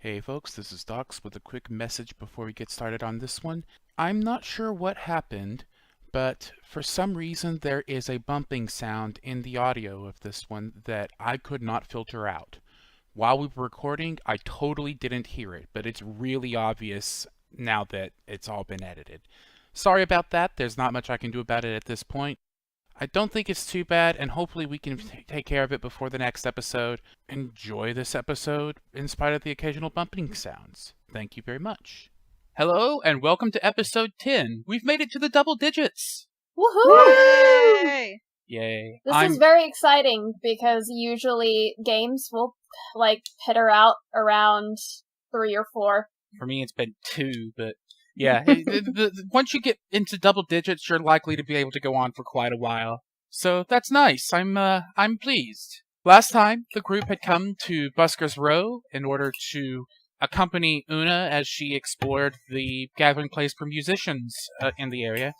Hey folks, this is Docs with a quick message before we get started on this one. I'm not sure what happened, but for some reason there is a bumping sound in the audio of this one that I could not filter out. While we were recording, I totally didn't hear it, but it's really obvious now that it's all been edited. Sorry about that, there's not much I can do about it at this point. I don't think it's too bad, and hopefully we can take care of it before the next episode. Enjoy this episode in spite of the occasional bumping sounds. Thank you very much. Hello, and welcome to episode 10. We've made it to the double digits. Woohoo! Yay! Yay. This is very exciting because usually games will peter out around 3 or 4. For me, it's been 2, but yeah. Once you get into double digits, you're likely to be able to go on for quite a while. So that's nice. I'm pleased. Last time, the group had come to Busker's Row in order to accompany Oona as she explored the gathering place for musicians in the area,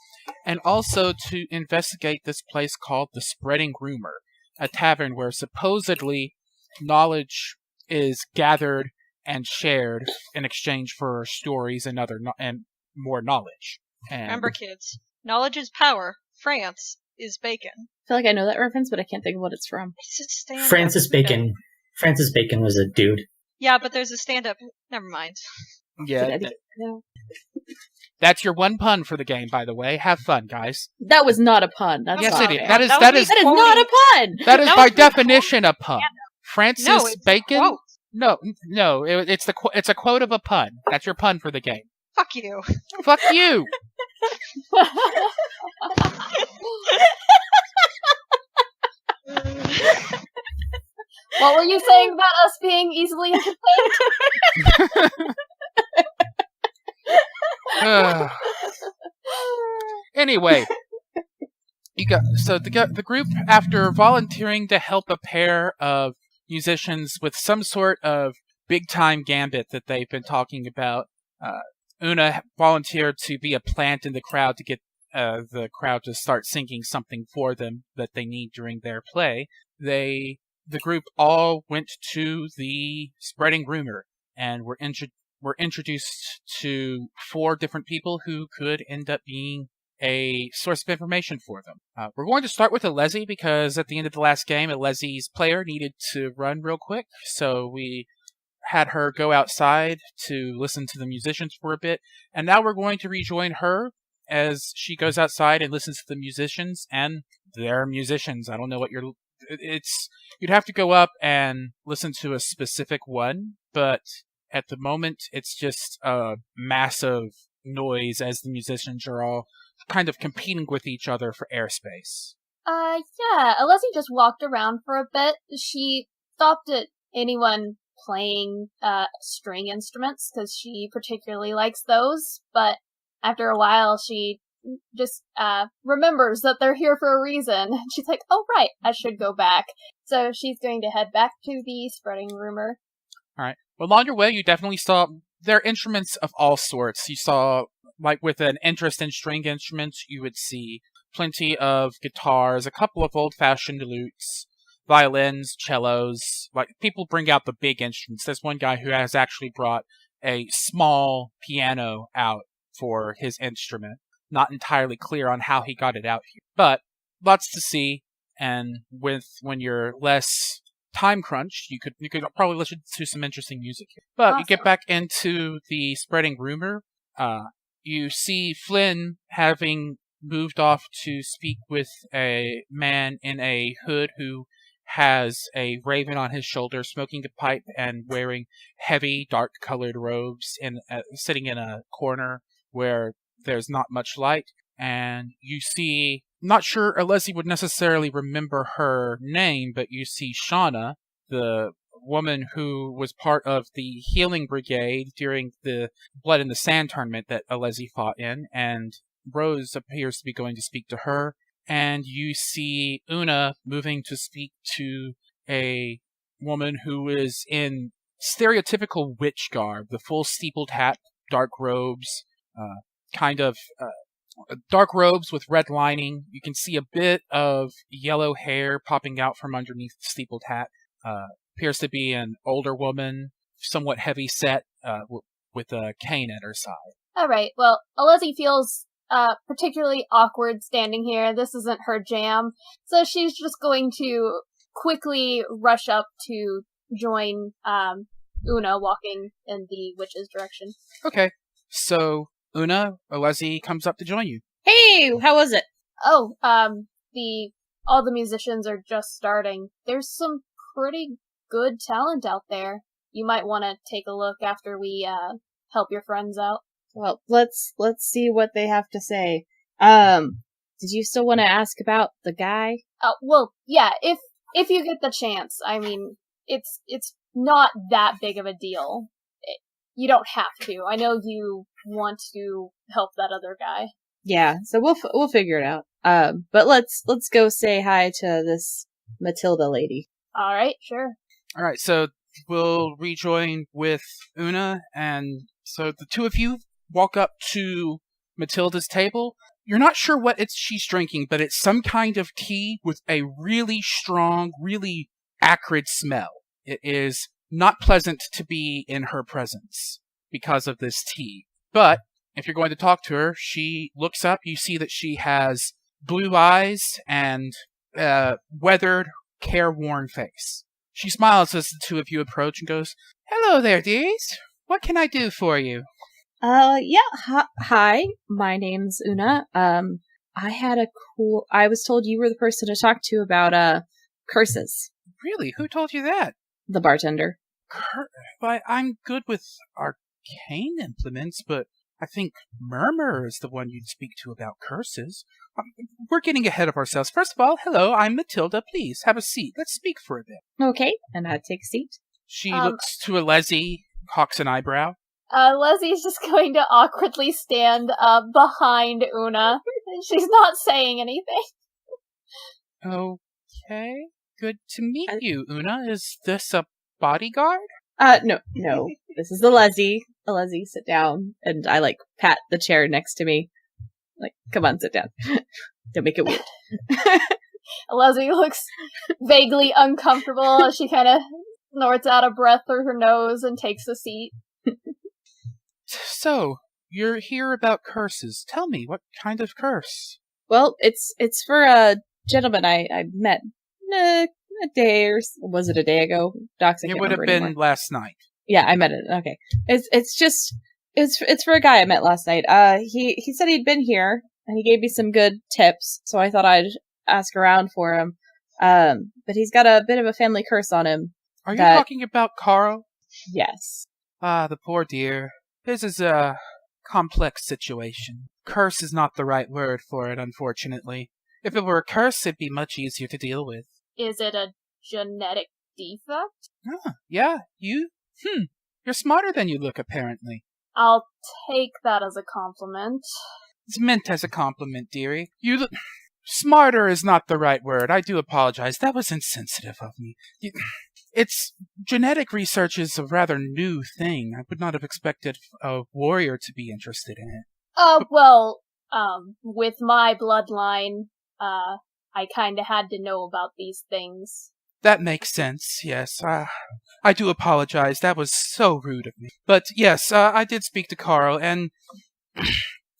and also to investigate this place called the Spreading Rumor, a tavern where supposedly knowledge is gathered and shared in exchange for stories and more knowledge. And Remember, kids, knowledge is power. France is bacon. I feel like I know that reference, but I can't think of what it's from. It's a stand-up. Francis Bacon. Francis Bacon was a dude. Yeah, but there's a stand-up. Never mind. yeah, that's your one pun for the game, by the way. Have fun, guys. That was not a pun. That's Yes, not it is. fair. That is That is not a pun. That is That by was definition a pun. Francis No, it's Bacon. a quote. No, it's a quote of a pun. That's your pun for the game. Fuck you. Fuck you. What were you saying about us being easily entertained? Anyway, the group, after volunteering to help a pair of musicians with some sort of big time gambit that they've been talking about, Oona volunteered to be a plant in the crowd to get the crowd to start singing something for them that they need during their play. The group all went to the Spreading Rumor and were introduced to 4 different people who could end up being a source of information for them. We're going to start with Alezi because at the end of the last game, Alezi's player needed to run real quick, so we had her go outside to listen to the musicians for a bit, and now we're going to rejoin her as she goes outside and listens to the musicians, and they're musicians. I don't know what you'd have to go up and listen to a specific one, but at the moment it's just a massive noise as the musicians are all kind of competing with each other for airspace. Yeah, Alessi just walked around for a bit. She stopped at anyone playing string instruments because she particularly likes those, but after a while she just remembers that they're here for a reason. She's like, oh right, I should go back. So she's going to head back to the Spreading Rumor. Alright. Well, along your way, you definitely saw there are instruments of all sorts. You saw, like with an interest in string instruments, you would see plenty of guitars, a couple of old-fashioned lutes, violins, cellos. Like, people bring out the big instruments. There's one guy who has actually brought a small piano out for his instrument. Not entirely clear on how he got it out here, but lots to see. And when you're less time crunched, you could probably listen to some interesting music here. But Awesome. You get back into the Spreading Rumor. You see Flynn having moved off to speak with a man in a hood who has a raven on his shoulder, smoking a pipe and wearing heavy, dark-colored robes, and sitting in a corner where there's not much light. And you see, not sure Alessi would necessarily remember her name, but you see Shauna, the woman who was part of the healing brigade during the Blood in the Sand tournament that Alessi fought in, and Rhodes appears to be going to speak to her. And you see Oona moving to speak to a woman who is in stereotypical witch garb, the full steepled hat, dark robes, dark robes with red lining. You can see a bit of yellow hair popping out from underneath the steepled hat. Appears to be an older woman, somewhat heavy set with a cane at her side. Alright, well, Alezi feels particularly awkward standing here. This isn't her jam. So she's just going to quickly rush up to join Oona walking in the witch's direction. Okay, so Oona, Alezi comes up to join you. Hey, how was it? Oh, all the musicians are just starting. There's some pretty good talent out there. You might want to take a look after we help your friends out. Well, let's see what they have to say. Did you still want to ask about the guy? Well, yeah, if you get the chance. I mean, it's not that big of a deal. You don't have to. I know you want to help that other guy. Yeah, so we'll figure it out. But let's go say hi to this Matilda lady. All right, sure. All right, so we'll rejoin with Oona, and so the two of you walk up to Matilda's table. You're not sure what she's drinking, but it's some kind of tea with a really strong, really acrid smell. It is not pleasant to be in her presence because of this tea. But if you're going to talk to her, she looks up. You see that she has blue eyes and weathered, careworn face. She smiles as the two of you approach and goes, "Hello there, dears. What can I do for you?" Hi, my name's Oona. I was told you were the person to talk to about, curses. Really? Who told you that? The bartender. Why, I'm good with arcane implements, but I think Murmur is the one you'd speak to about curses. We're getting ahead of ourselves. First of all, hello, I'm Matilda. Please, have a seat. Let's speak for a bit. Okay, and I take a seat. She looks to Alezi, cocks an eyebrow. Leslie's just going to awkwardly stand behind Oona. She's not saying anything. Okay, good to meet you, Oona. Is this a bodyguard? No. This is Alezi. Alezi, sit down. And I, pat the chair next to me. Come on, sit down. Don't make it weird. Leslie looks vaguely uncomfortable as she kind of snorts out a breath through her nose and takes a seat. So, you're here about curses. Tell me, what kind of curse? Well, it's for a gentleman I met a day or was it a day ago? Docs, I can't It would have remember been anymore. last night. Yeah, I met it. Okay, it's for a guy I met last night. He said he'd been here and he gave me some good tips, so I thought I'd ask around for him. But he's got a bit of a family curse on him. Are you talking about Carl? Yes. Ah, the poor dear. This is a complex situation. Curse is not the right word for it, unfortunately. If it were a curse, it'd be much easier to deal with. Is it a genetic defect? Yeah, you? You're smarter than you look, apparently. I'll take that as a compliment. It's meant as a compliment, dearie. You look... Smarter is not the right word. I do apologize. That was insensitive of me. Genetic research is a rather new thing. I would not have expected a warrior to be interested in it. With my bloodline, I kinda had to know about these things. That makes sense, yes. I do apologize. That was so rude of me. But yes, I did speak to Carl, and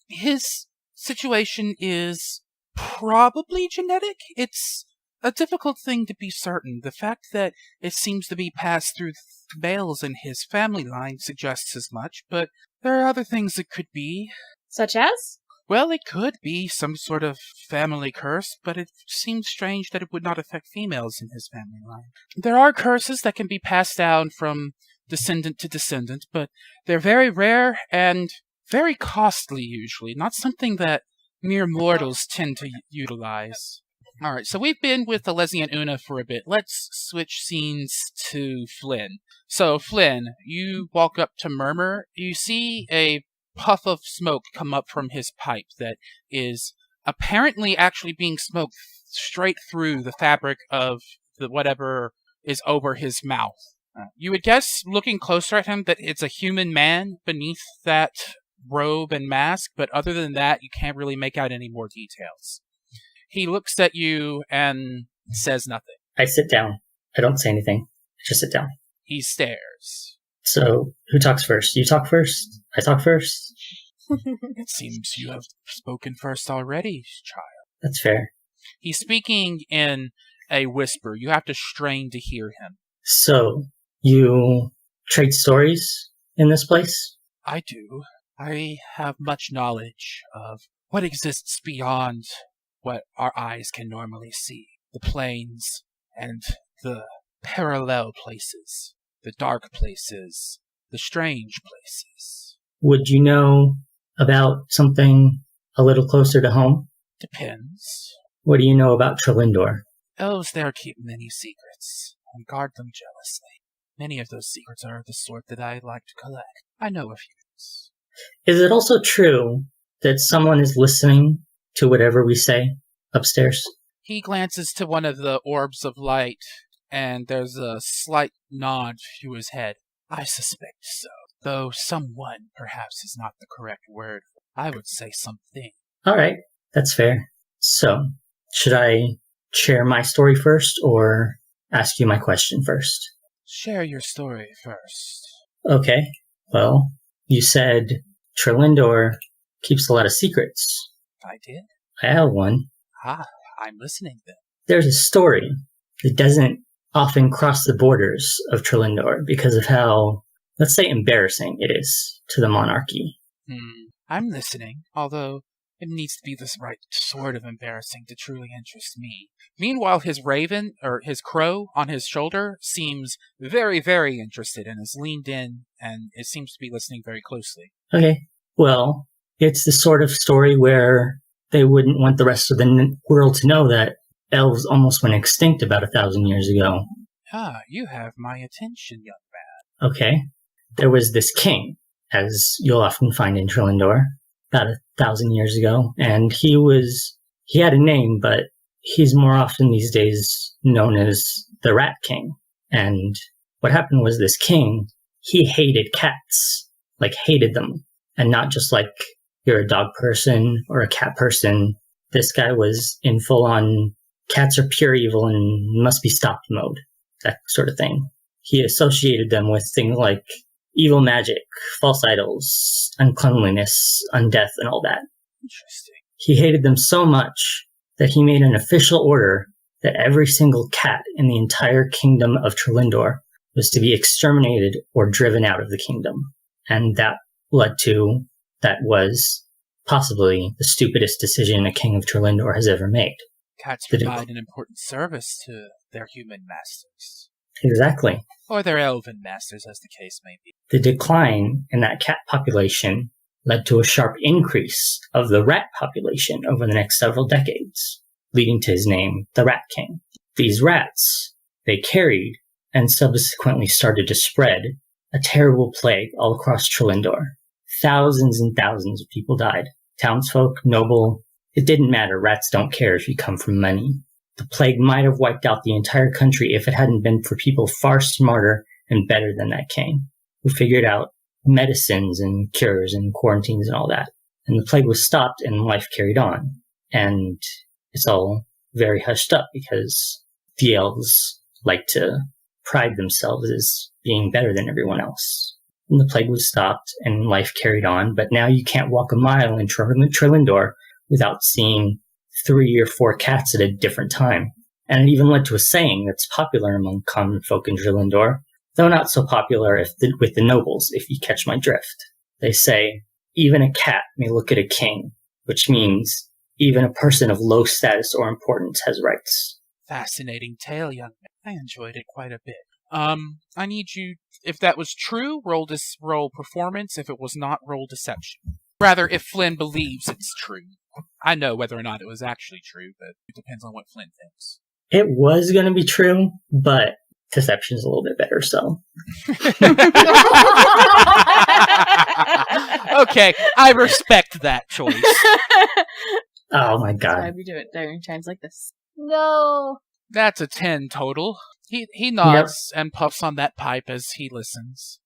his situation is probably genetic. It's a difficult thing to be certain. The fact that it seems to be passed through males in his family line suggests as much, but there are other things it could be. Such as? Well, it could be some sort of family curse, but it seems strange that it would not affect females in his family line. There are curses that can be passed down from descendant to descendant, but they're very rare and very costly usually, not something that mere mortals tend to utilize. Alright, so we've been with Alezi and Oona for a bit. Let's switch scenes to Flynn. So, Flynn, you walk up to Murmur. You see a puff of smoke come up from his pipe that is apparently actually being smoked straight through the fabric of whatever is over his mouth. You would guess, looking closer at him, that it's a human man beneath that robe and mask, but other than that, you can't really make out any more details. He looks at you and says nothing. I sit down. I don't say anything. I just sit down. He stares. So, who talks first? You talk first? I talk first? It seems you have spoken first already, child. That's fair. He's speaking in a whisper. You have to strain to hear him. So, you trade stories in this place? I do. I have much knowledge of what exists beyond what our eyes can normally see. The planes and the parallel places, the dark places, the strange places. Would you know about something a little closer to home? Depends. What do you know about Trelindor? Elves there keep many secrets and guard them jealously. Many of those secrets are the sort that I like to collect. I know a few things. Is it also true that someone is listening to whatever we say upstairs? He glances to one of the orbs of light, and there's a slight nod to his head. I suspect so, though someone perhaps is not the correct word. I would say something. Alright, that's fair. So, should I share my story first, or ask you my question first? Share your story first. Okay, well, you said Trelindor keeps a lot of secrets. I did? I have one. Ah, I'm listening then. There's a story that doesn't often cross the borders of Trelindor because of how, let's say, embarrassing it is to the monarchy. I'm listening, although it needs to be this right sort of embarrassing to truly interest me. Meanwhile, his raven, or his crow on his shoulder, seems very, very interested and is leaned in, and it seems to be listening very closely. Okay, well, it's the sort of story where they wouldn't want the rest of the world to know that elves almost went extinct about 1,000 years ago. Ah, you have my attention, young man. Okay, there was this king, as you'll often find in Trelindor, about 1,000 years ago, and he had a name, but he's more often these days known as the Rat King. And what happened was this king, he hated cats, like hated them, and not just like you're a dog person or a cat person. This guy was in full-on cats are pure evil and must be stopped mode, that sort of thing. He associated them with things like evil magic, false idols, uncleanliness, undeath, and all that. Interesting. He hated them so much that he made an official order that every single cat in the entire kingdom of Trelindor was to be exterminated or driven out of the kingdom. And that was possibly the stupidest decision a king of Trelindor has ever made. Cats provide an important service to their human masters. Exactly. Or their elven masters, as the case may be. The decline in that cat population led to a sharp increase of the rat population over the next several decades, leading to his name, the Rat King. These rats, they carried and subsequently started to spread a terrible plague all across Trelindor. Thousands and thousands of people died. Townsfolk, noble, it didn't matter. Rats don't care if you come from money. The plague might have wiped out the entire country if it hadn't been for people far smarter and better than that king, who figured out medicines and cures and quarantines and all that. And the plague was stopped and life carried on. And it's all very hushed up because the elves like to pride themselves as being better than everyone else. And the plague was stopped and life carried on, but now you can't walk a mile in Trelindor without seeing 3 or 4 cats at a different time. And it even led to a saying that's popular among common folk in Trelindor, though not so popular with the nobles, if you catch my drift. They say, even a cat may look at a king, which means even a person of low status or importance has rights. Fascinating tale, young man. I enjoyed it quite a bit. I need you, if that was true, roll performance. If it was not, roll deception. Rather, if Flynn believes it's true. I know whether or not it was actually true, but it depends on what Flynn thinks. It was going to be true, but deception's a little bit better, so. Okay, I respect that choice. Oh my god. That's why we do it during times like this. No. That's a 10 total. He nods and puffs on that pipe as he listens.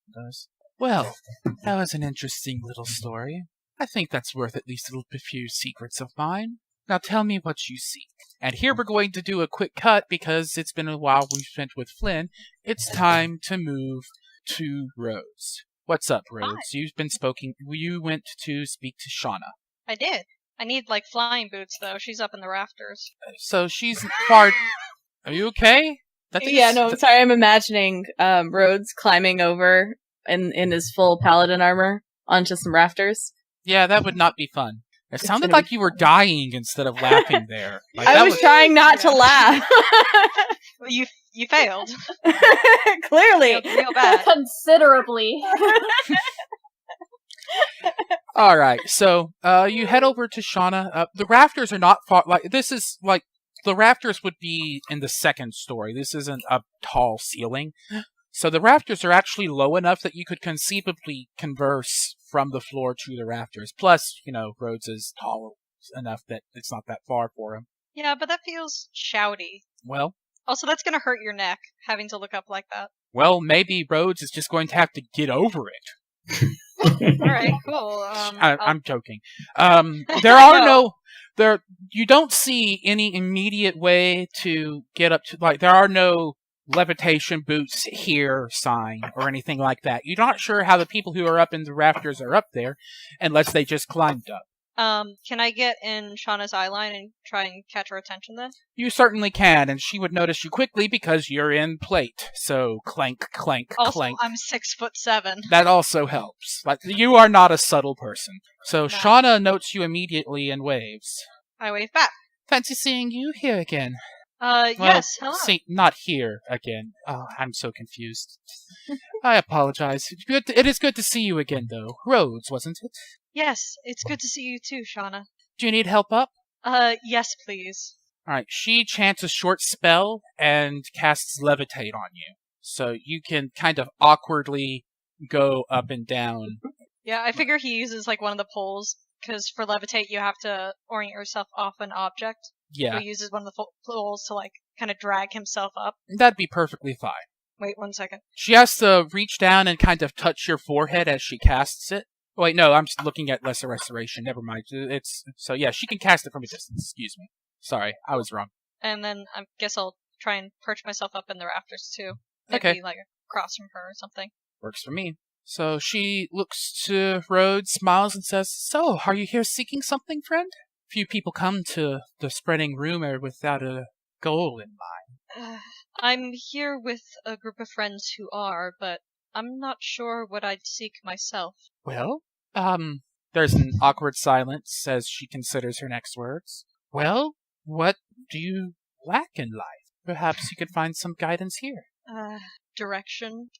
Well, that was an interesting little story. I think that's worth at least a few secrets of mine. Now tell me what you seek. And here we're going to do a quick cut because it's been a while we've spent with Flynn. It's time to move to Rhodes. What's up, Rhodes? You went to speak to Shauna. I did. I need, like, flying boots, though. She's up in the rafters. So she's far... Are you okay? Sorry, I'm imagining Rhodes climbing over in his full paladin armor onto some rafters. Yeah, that would not be fun. It sounded like you were dying instead of laughing there. Like, I was trying not to laugh. Well, you failed. Clearly. Real bad. Considerably. All right, so you head over to Shauna. The rafters are not far. Like this is like the rafters would be in the second story. This isn't a tall ceiling, so the rafters are actually low enough that you could conceivably converse from the floor to the rafters. Plus, Rhodes is tall enough that it's not that far for him. Yeah, but that feels shouty. Well, Also, that's gonna hurt your neck, having to look up like that. maybe Rhodes is just going to have to get over it. Alright, cool. I'm joking. There are you don't see any immediate way to get up to, like, there are no levitation boots here sign or anything like that. You're not sure how the people who are up in the rafters are up there unless they just climbed up. Can I get in Shauna's eye line and try and catch her attention then? You certainly can, and she would notice you quickly because you're in plate. So clank, clank, Also, clank. I'm 6'7". That also helps. Like, you are not a subtle person. So No. Shauna notes you immediately and waves. I wave back. Fancy seeing you here again. Yes, hello. See, not here again. Oh, I'm so confused. I apologize. It is good to see you again, though. Rhodes, wasn't it? Yes, it's good to see you too, Shauna. Do you need help up? Yes, please. Alright, she chants a short spell and casts Levitate on you. So you can kind of awkwardly go up and down. Yeah, I figure he uses, like, one of the poles, because for levitate you have to orient yourself off an object. Yeah, He uses one of the poles to, like, kind of drag himself up. that'd be perfectly fine. Wait 1 second. She has to reach down and kind of touch your forehead as she casts it. Wait, no, I'm just looking at Lesser Restoration. Never mind. So yeah, she can cast it from a distance. Excuse me. Sorry, I was wrong. And then I guess I'll try and perch myself up in the rafters too. Maybe, Okay. like, across from her or something. Works for me. So she looks to Rhodes, smiles, and says, "So, are you here seeking something, friend? Few people come to the spreading rumor without a goal in mind." I'm here with a group of friends who are, but I'm not sure what I'd seek myself. Well, there's an awkward silence as she considers her next words. Well, what do you lack in life? Perhaps you could find some guidance here. Direction,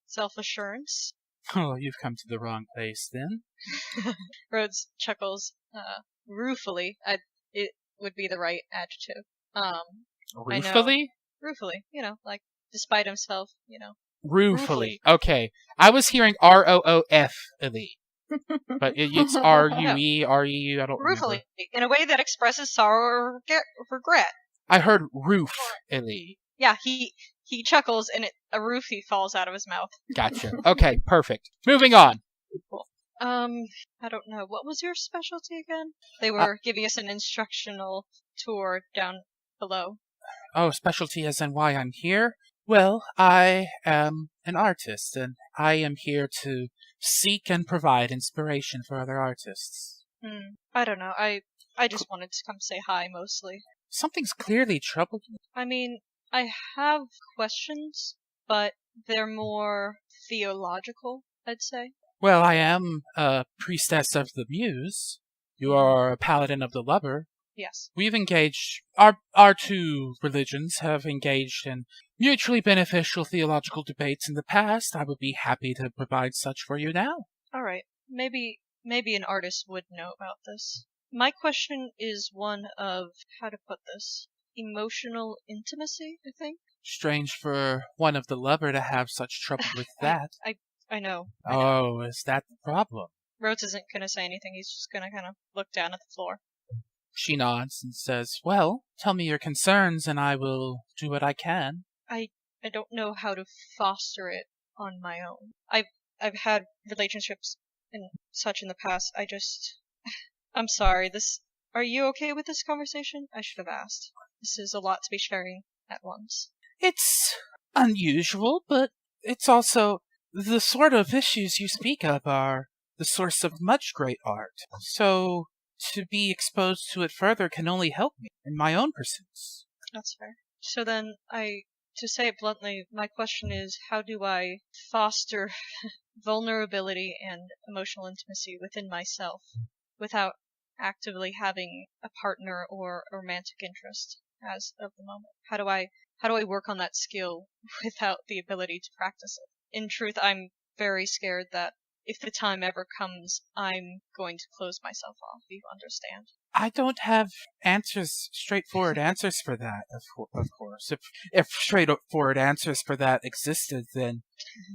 self-assurance. Oh, you've come to the wrong place, then. Rhodes chuckles, ruefully. It would be the right adjective. Ruefully? Ruefully, like, despite himself, Ruefully. Okay. I was hearing R-O-O-F-ly. But it's R-U-E, R-E-U, I don't remember. Ruefully, in a way that expresses sorrow or regret. I heard roof-ly. Yeah, he chuckles and a roofie falls out of his mouth. Gotcha. Okay, perfect. Moving on. Cool. I don't know. What was your specialty again? They were giving us an instructional tour down below. Oh, specialty as in why I'm here? Well, I am an artist, and I am here to seek and provide inspiration for other artists. I don't know. I just wanted to come say hi, mostly. Something's clearly troubled you. I mean, I have questions, but they're more theological, I'd say. Well, I am a priestess of the muse. You are a paladin of the lover. Yes. We've engaged, our two religions have engaged in mutually beneficial theological debates in the past. I would be happy to provide such for you now. Alright. Maybe an artist would know about this. My question is one of, how to put this, emotional intimacy, I think? Strange for one of the lover to have such trouble with that. I know. Oh, is that the problem? Rhodes isn't gonna say anything, he's just gonna kind of look down at the floor. She nods and says, "Well, tell me your concerns and I will do what I can." I don't know how to foster it on my own. I've had relationships and such in the past. I'm sorry. Are you okay with this conversation? I should have asked. This is a lot to be sharing at once. It's unusual, but it's also the sort of issues you speak of are the source of much great art. So to be exposed to it further can only help me in my own pursuits. That's fair. So then, to say it bluntly, my question is, how do I foster vulnerability and emotional intimacy within myself without actively having a partner or a romantic interest as of the moment? How do I work on that skill without the ability to practice it? In truth, I'm very scared that if the time ever comes, I'm going to close myself off. Do you understand? I don't have straightforward answers for that, of course. If straightforward answers for that existed, then,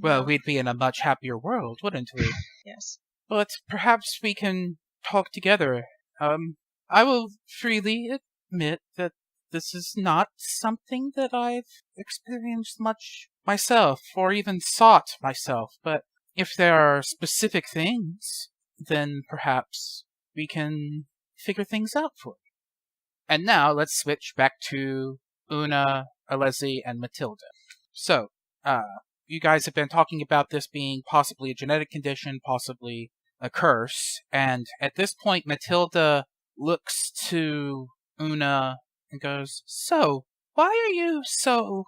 well, No. we'd be in a much happier world, wouldn't we? Yes. But perhaps we can talk together. I will freely admit that this is not something that I've experienced much myself, or even sought myself, but if there are specific things, then perhaps we can figure things out for you. And now let's switch back to Oona, Alezi, and Matilda. So, you guys have been talking about this being possibly a genetic condition, possibly a curse, and at this point Matilda looks to Oona and goes, "So, why are you so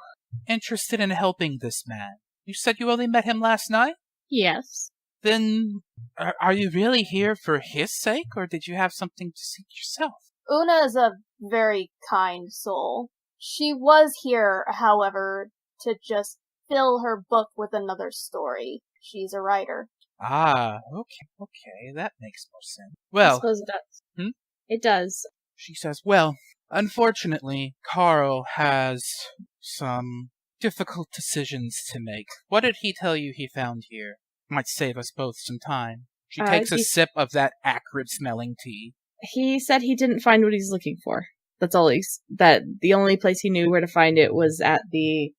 interested in helping this man? You said you only met him last night? Yes. Then, are you really here for his sake, or did you have something to seek yourself?" Oona is a very kind soul. She was here, however, to just fill her book with another story. She's a writer. Ah, okay, that makes more sense. I Well, suppose it does. Hmm? It does. she says, well, unfortunately, Carl has some difficult decisions to make. What did he tell you he found here? Might save us both some time. She takes a sip of that acrid-smelling tea. He said he didn't find what he's looking for. That's all that the only place he knew where to find it was at the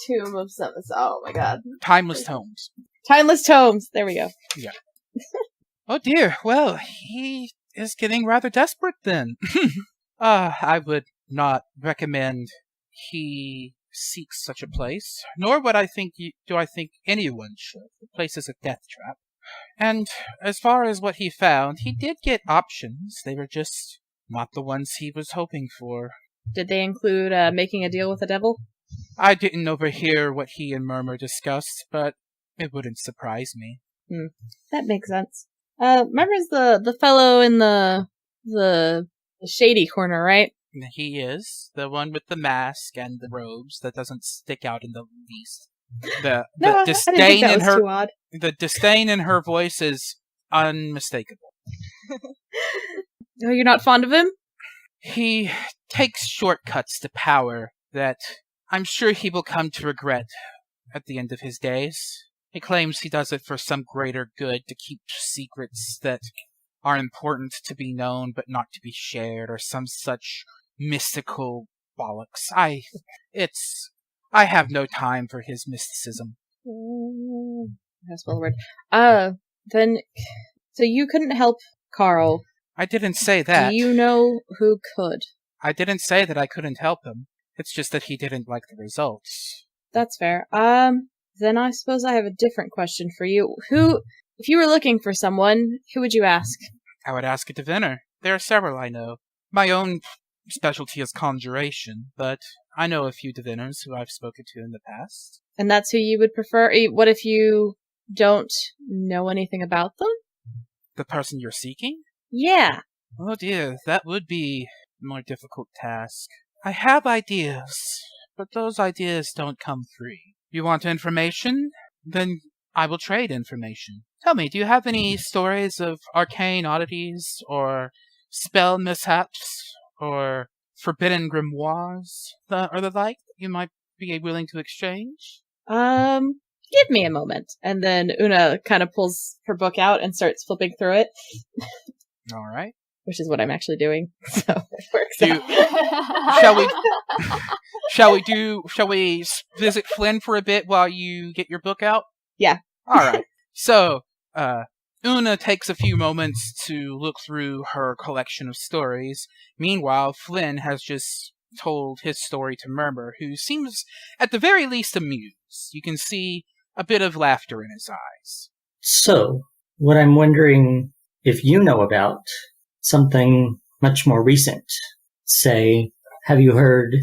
Tomb of Summits. Oh my god. Timeless tomes. Timeless Tomes. There we go. Oh dear, well, he is getting rather desperate then. I would not recommend he seeks such a place, nor would I think do I think anyone should. The place is a death trap. And as far as what he found, he did get options. They were just not the ones he was hoping for. Did they include making a deal with the devil? I didn't overhear what he and Murmur discussed, but it wouldn't surprise me. That makes sense. Remembers the fellow in the shady corner, right? He is the one with the mask and the robes that doesn't stick out in the least. The No, I didn't disdain think that in was her too odd. the disdain in her voice is unmistakable. Oh, you're not fond of him? He takes shortcuts to power that I'm sure he will come to regret at the end of his days. He claims he does it for some greater good, to keep secrets that are important to be known but not to be shared, or some such mystical bollocks. I have no time for his mysticism. That's well word. Then, so you couldn't help Carl. I didn't say that. Do you know who could? I didn't say that I couldn't help him. It's just that he didn't like the results. That's fair. Then I suppose I have a different question for you. If you were looking for someone, who would you ask? I would ask a diviner. There are several I know. My own specialty is conjuration, but I know a few diviners who I've spoken to in the past. And that's who you would prefer? What if you don't know anything about them? The person you're seeking? Yeah. Oh dear, that would be a more difficult task. I have ideas, but those ideas don't come free. You want information? Then I will trade information. Tell me, do you have any stories of arcane oddities, or spell mishaps, or forbidden grimoires, or the like, that you might be willing to exchange? Give me a moment. And then Oona kind of pulls her book out and starts flipping through it. All right. Which is what I'm actually doing. So it works Do you- out. Shall we visit Flynn for a bit while you get your book out? Yeah. Alright. So, Oona takes a few moments to look through her collection of stories. Meanwhile, Flynn has just told his story to Murmur, who seems at the very least amused. You can see a bit of laughter in his eyes. So, what I'm wondering if you know about something much more recent. Say, have you heard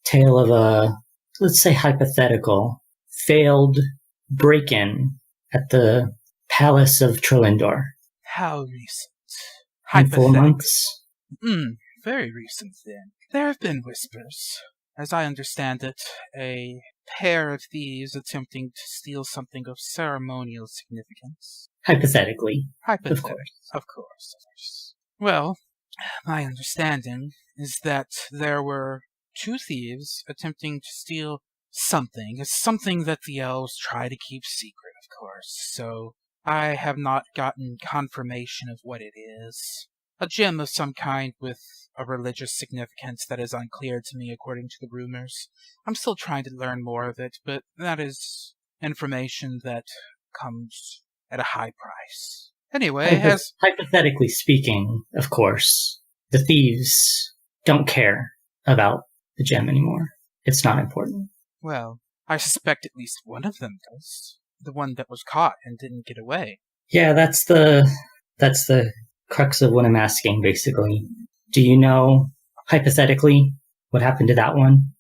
tale of a, let's say hypothetical, failed break-in at the Palace of Trilindor? How recent? In 4 Hypothetically. months? Very recent then. There have been whispers. As I understand it, a pair of thieves attempting to steal something of ceremonial significance. Hypothetically. Hypothetically, of course. Well, my understanding is that there were 2 thieves attempting to steal something. It's something that the elves try to keep secret, of course, so I have not gotten confirmation of what it is. A gem of some kind with a religious significance that is unclear to me according to the rumors. I'm still trying to learn more of it, but that is information that comes at a high price. Anyway, hypothetically speaking, of course, the thieves don't care about the gem anymore. It's not important. Well, I suspect at least one of them does. The one that was caught and didn't get away. Yeah, that's the crux of what I'm asking, basically. Do you know, hypothetically, what happened to that one?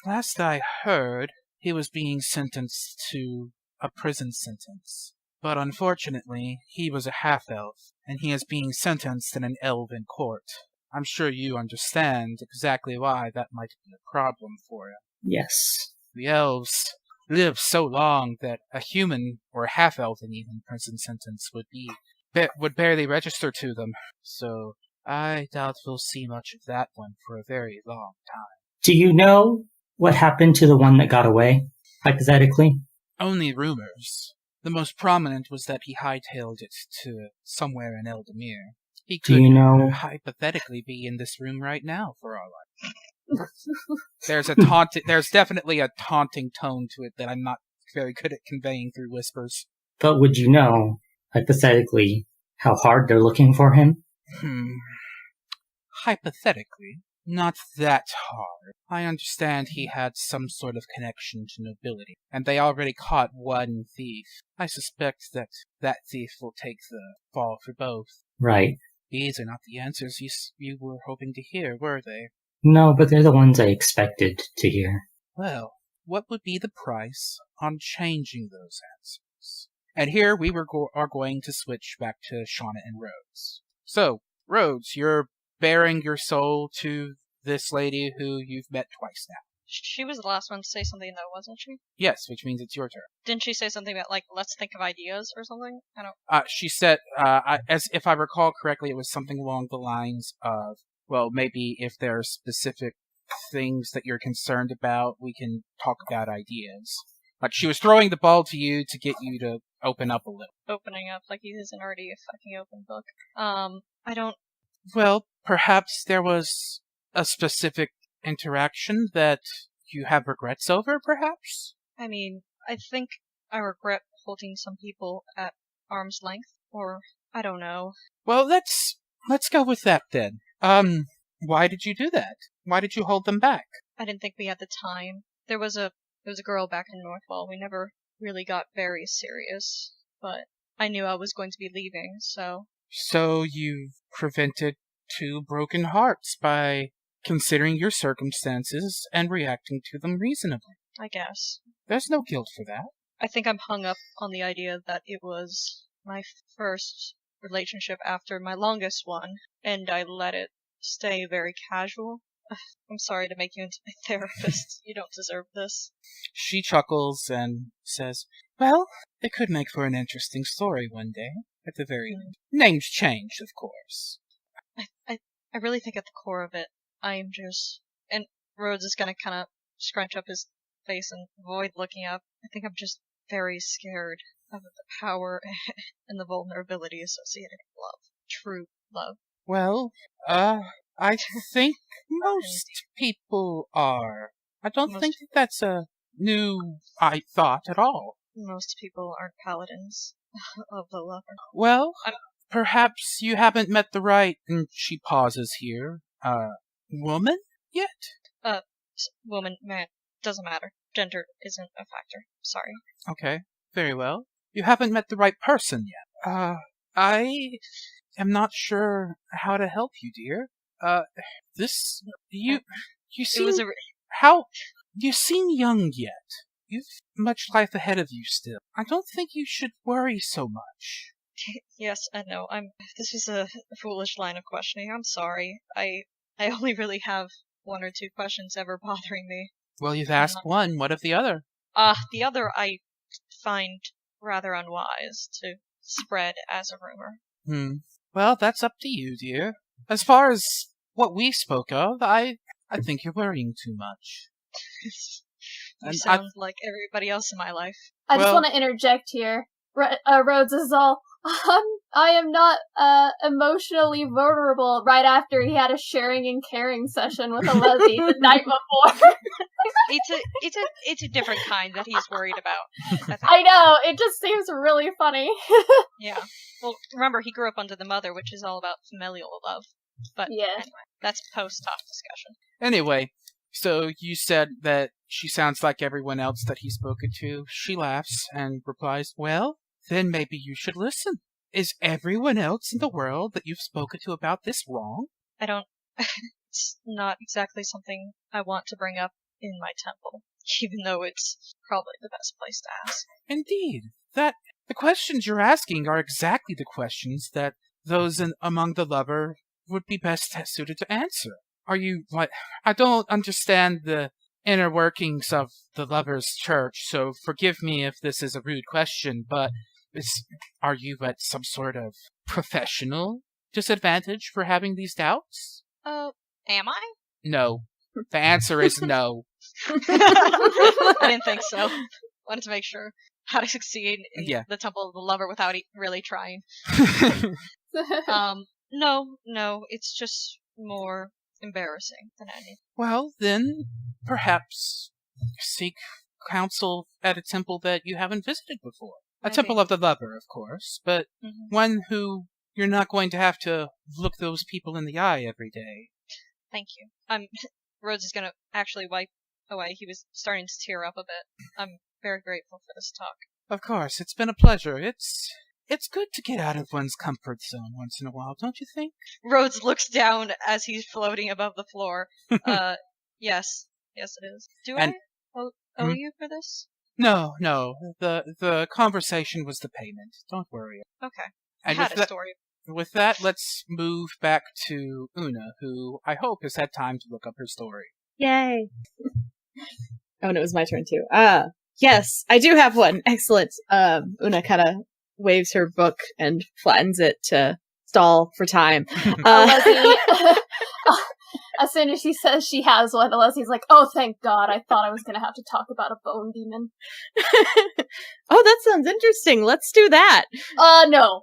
Last I heard, he was being sentenced to a prison sentence. But unfortunately, he was a half-elf, and he is being sentenced in an elven court. I'm sure you understand exactly why that might be a problem for him. Yes. The elves live so long that a human, or a half-elven even, prison sentence would barely register to them. So I doubt we'll see much of that one for a very long time. Do you know what happened to the one that got away, hypothetically? Only rumors. The most prominent was that he hightailed it to somewhere in Eldamir. He could hypothetically be in this room right now, for all I know. There's definitely a taunting tone to it that I'm not very good at conveying through whispers. But would you know, hypothetically, how hard they're looking for him? Hypothetically, not that hard. I understand he had some sort of connection to nobility, and they already caught one thief. I suspect that thief will take the fall for both. Right. These are not the answers you were hoping to hear, were they? No, but they're the ones I expected to hear. Well, what would be the price on changing those answers? And here we are going to switch back to Shauna and Rhodes. So, Rhodes, you're bearing your soul to this lady who you've met twice now. She was the last one to say something, though, wasn't she? Yes, which means it's your turn. Didn't she say something about, like, let's think of ideas or something? I don't... She said, as if I recall correctly, it was something along the lines of, well, maybe if there are specific things that you're concerned about, we can talk about ideas. Like, she was throwing the ball to you to get you to open up a little. Opening up like he isn't already a fucking open book. I don't... Well, perhaps there was a specific interaction that you have regrets over, perhaps? I mean, I think I regret holding some people at arm's length, or I don't know. Well, let's go with that then. Why did you do that? Why did you hold them back? I didn't think we had the time. There was a girl back in Northwall. We never really got very serious, but I knew I was going to be leaving, so... So you prevented 2 broken hearts by considering your circumstances and reacting to them reasonably. I guess. There's no guilt for that. I think I'm hung up on the idea that it was my first relationship after my longest one, and I let it stay very casual. I'm sorry to make you into my therapist. You don't deserve this. She chuckles and says, well, it could make for an interesting story one day, at the very least. Names changed, of course. I really think at the core of it, I'm just... And Rhodes is gonna kind of scrunch up his face and avoid looking up. I think I'm just very scared of the power and the vulnerability associated with love. True love. Well, I think most people are. I don't think that's a new thought at all. Most people aren't paladins of the lover. Well, perhaps you haven't met the right, and she pauses here, woman yet? Woman, man, doesn't matter. gender isn't a factor. Sorry. Okay, very well. You haven't met the right person yet. I am not sure how to help you, dear. This, you It seem, was you seem young yet. You've much life ahead of you still. I don't think you should worry so much. Yes and no. This is a foolish line of questioning. I'm sorry. I only really have one or two questions ever bothering me. Well, you've asked one. What of the other? The other I find rather unwise to spread as a rumor. Well, that's up to you, dear. As far as what we spoke of, I think you're worrying too much. You sound like everybody else in my life. I just want to interject here. Rhodes is all, I am not emotionally vulnerable right after he had a sharing and caring session with Alezi the night before. It's a different kind that he's worried about. I know, it just seems really funny. Yeah. Well, remember, he grew up under the mother, which is all about familial love. But yeah. Anyway, that's post-talk discussion. Anyway, so you said that she sounds like everyone else that he's spoken to. She laughs and replies, well, then maybe you should listen. Is everyone else in the world that you've spoken to about this wrong? It's not exactly something I want to bring up in my temple, even though it's probably the best place to ask. Indeed. The questions you're asking are exactly the questions that those among the lover would be best suited to answer. I don't understand the inner workings of the Lovers' Church, so forgive me if this is a rude question, but are you at some sort of professional disadvantage for having these doubts? Am I? No. The answer is no. I didn't think so. Wanted to make sure how to succeed in the Temple of the Lover without really trying. No, it's just more embarrassing than anything. Well, then, perhaps seek counsel at a temple that you haven't visited before. A temple of the lover, of course, but one who you're not going to have to look those people in the eye every day. Thank you. Rhodes is gonna actually wipe away. He was starting to tear up a bit. I'm very grateful for this talk. Of course, it's been a pleasure. It's good to get out of one's comfort zone once in a while, don't you think? Rhodes looks down as he's floating above the floor. Yes it is. Do I owe you for this? No. The conversation was the payment. Don't worry. Okay. And I had a story. With that, let's move back to Oona, who I hope has had time to look up her story. Yay! Oh, and it was my turn too. Yes, I do have one. Excellent. Oona kind of waves her book and flattens it to stall for time. As soon as she says she has one, Alezi's like, oh, thank God, I thought I was going to have to talk about a bone demon. Oh, that sounds interesting. Let's do that. No.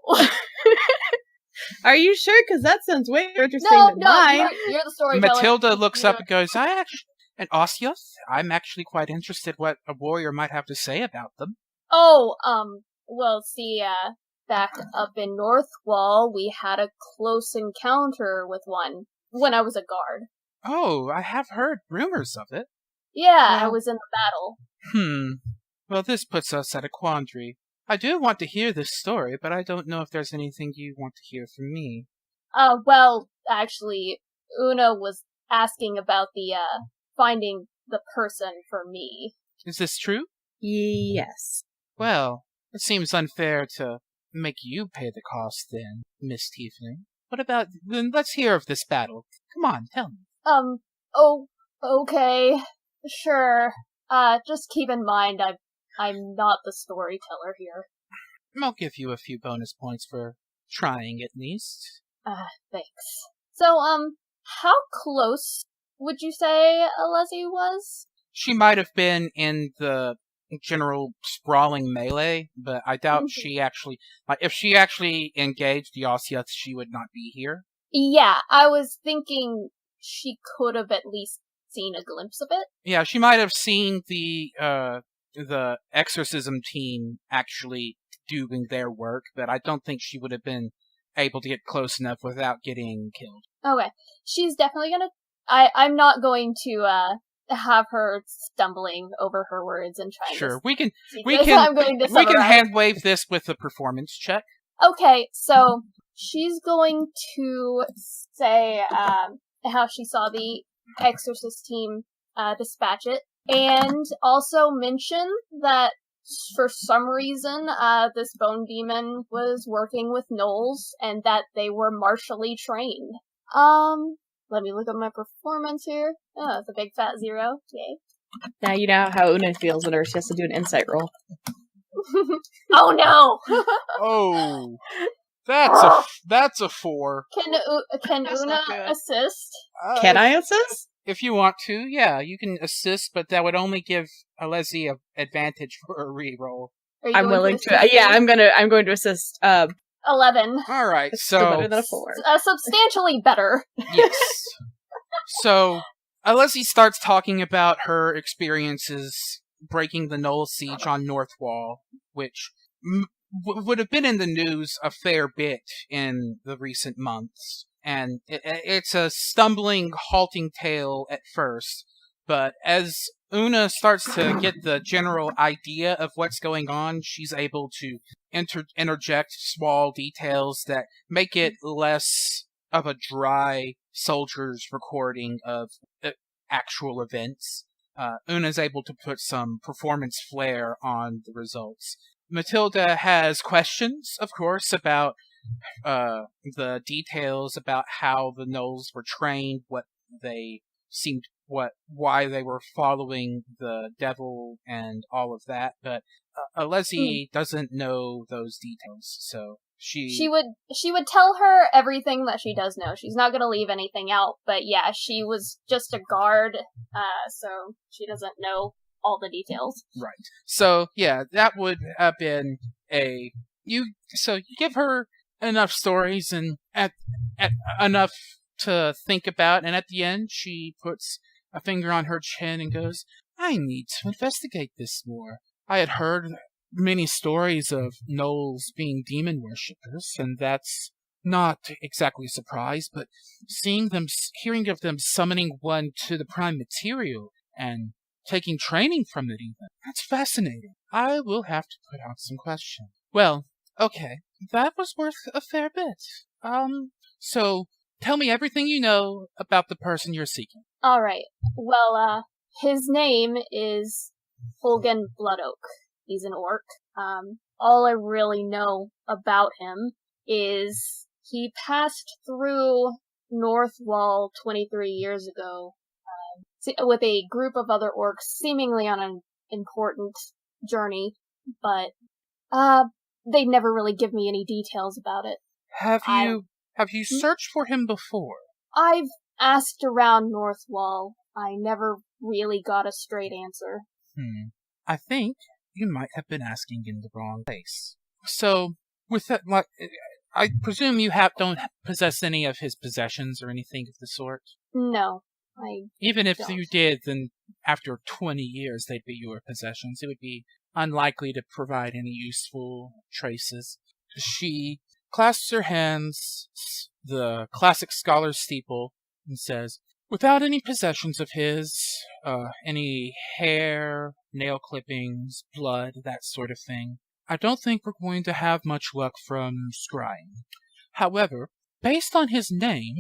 Are you sure? Because that sounds way more interesting than mine. You're the storyteller. Matilda looks up and goes, and Osseous, I'm actually quite interested what a warrior might have to say about them. Oh, well, see, back up in Northwall, we had a close encounter with one when I was a guard. Oh, I have heard rumors of it. Yeah, I was in the battle. Well, this puts us at a quandary. I do want to hear this story, but I don't know if there's anything you want to hear from me. Well, actually, Oona was asking about the, finding the person for me. Is this true? Yes. Well, it seems unfair to make you pay the cost then, Miss Tiefling. What about, then let's hear of this battle. Come on, tell me. Oh, okay. Sure. Just keep in mind, I'm not the storyteller here. I'll give you a few bonus points for trying at least. Thanks. So, how close would you say Alezi was? She might have been in the general sprawling melee, but I doubt she actually, if she actually engaged the Osseous, she would not be here. Yeah, I was thinking she could have at least seen a glimpse of it. Yeah, she might have seen the exorcism team actually doing their work, but I don't think she would have been able to get close enough without getting killed. Okay. She's definitely gonna... I'm not going to, have her stumbling over her words and trying Sure, to we can I'm going to we can summarize. hand wave this with a performance check. Okay, so she's going to say how she saw the exorcist team dispatch it, and also mention that for some reason this bone demon was working with gnolls and that they were martially trained. Let me look at my performance here. Oh, it's a big fat 0. Yay. Now you know how Oona feels whenever she has to do an insight roll. Oh no! Oh, that's a 4. Can That's Oona not good. assist? Can I assist? If you want to, yeah, you can assist, but that would only give Alezi an advantage for a reroll. Are you I'm going willing to. assist Yeah, me? I'm going to assist. 11. All right, Still so better than a 4. Substantially better. yes. So, Alezi starts talking about her experiences breaking the Knoll siege on Northwall, which would have been in the news a fair bit in the recent months. And it's a stumbling, halting tale at first, but as Oona starts to get the general idea of what's going on, she's able to interject small details that make it less of a dry soldier's recording of actual events. Una's able to put some performance flair on the results. Matilda has questions, of course, about the details about how the gnolls were trained, why they were following the devil, and all of that. But Alezi doesn't know those details, so she would tell her everything that she does know. She's not going to leave anything out, but yeah, she was just a guard, so she doesn't know all the details. Right. So yeah, that would have been you give her enough stories and at enough to think about, and at the end she puts a finger on her chin and goes, I need to investigate this more. I had heard many stories of gnolls being demon worshippers, and that's not exactly a surprise, but hearing of them summoning one to the prime material and taking training from it even, that's fascinating. I will have to put out some questions. Well, okay, that was worth a fair bit. So tell me everything you know about the person you're seeking. Alright, well, his name is Holgen Bloodoak. He's an orc. All I really know about him is he passed through Northwall 23 years ago, with a group of other orcs, seemingly on an important journey, but, they'd never really give me any details about it. Have you searched for him before? I've asked around Northwall. I never really got a straight answer. I think you might have been asking in the wrong place. So, with that, I presume you don't possess any of his possessions or anything of the sort? No, Even if don't. you did, then after 20 years they'd be your possessions. It would be unlikely to provide any useful traces. She clasps her hands, the classic scholar's steeple, and says, without any possessions of his, any hair, nail clippings, blood, that sort of thing, I don't think we're going to have much luck from scrying. However, based on his name,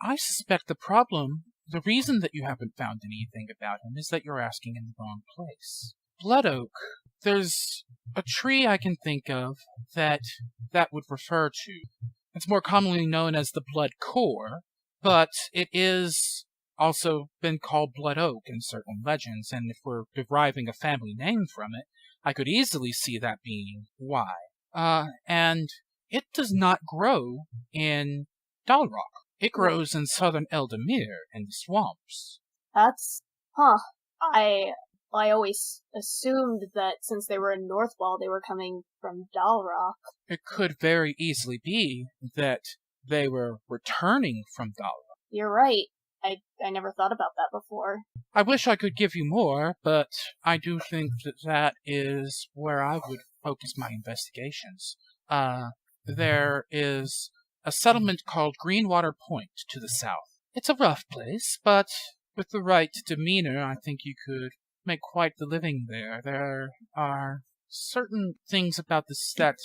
I suspect the reason that you haven't found anything about him is that you're asking in the wrong place. Blood oak. There's a tree I can think of that would refer to. It's more commonly known as the blood core, but it is also been called blood oak in certain legends, and if we're deriving a family name from it, I could easily see that being why. And it does not grow in Dalrock. It grows in southern Eldamir in the swamps. I always assumed that since they were in Northwall, they were coming from Dalrock. It could very easily be that they were returning from Dalrock. You're right. I never thought about that before. I wish I could give you more, but I do think that is where I would focus my investigations. There is a settlement called Greenwater Point to the south. It's a rough place, but With the right demeanor, I think you could make quite the living there. There are certain things about that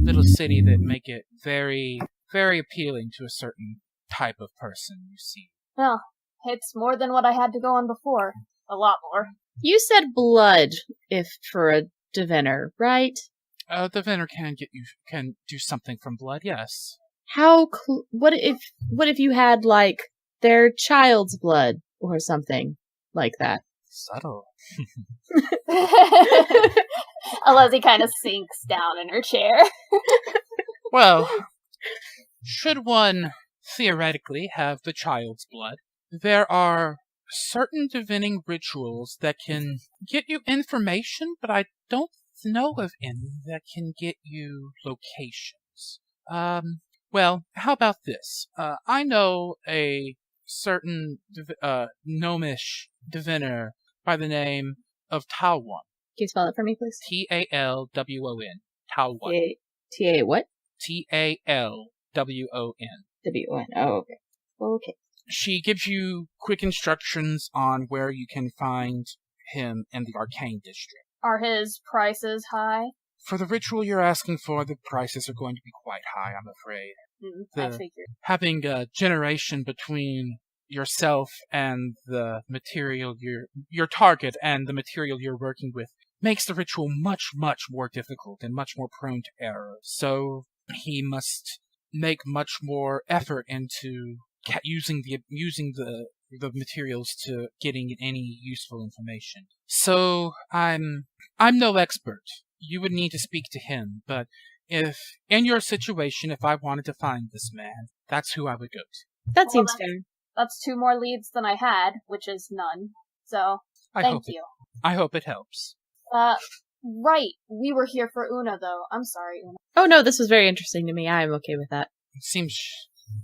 little city that make it very, very appealing to a certain type of person, you see. Well, it's more than what I had to go on before. A lot more. You said blood, if for a diviner, right? The vendor can do something from blood, yes. What if you had, like, their child's blood or something like that? Subtle. Alezi kind of sinks down in her chair. Well, should one theoretically have the child's blood, there are certain divining rituals that can get you information, but I don't know of any that can get you locations. Well, how about this? I know a certain gnomish diviner by the name of Talwon. Can you spell it for me, please? Talwon. Talwon. T-A what? Talwon. W-O-N. Oh, okay. Okay. She gives you quick instructions on where you can find him in the Arcane District. Are his prices high? For the ritual you're asking for, the prices are going to be quite high, I'm afraid. I figured. Having a generation between yourself and the material your target and the material you're working with makes the ritual much, much more difficult and much more prone to error. So he must make much more effort into using the materials to getting any useful information. So I'm no expert. You would need to speak to him, but if in your situation, if I wanted to find this man, that's who I would go to. That seems fair. That's 2 more leads than I had, which is none. So, thank you. I hope it helps. Right. We were here for Oona, though. I'm sorry, Oona. Oh no, this was very interesting to me. I am okay with that. It seems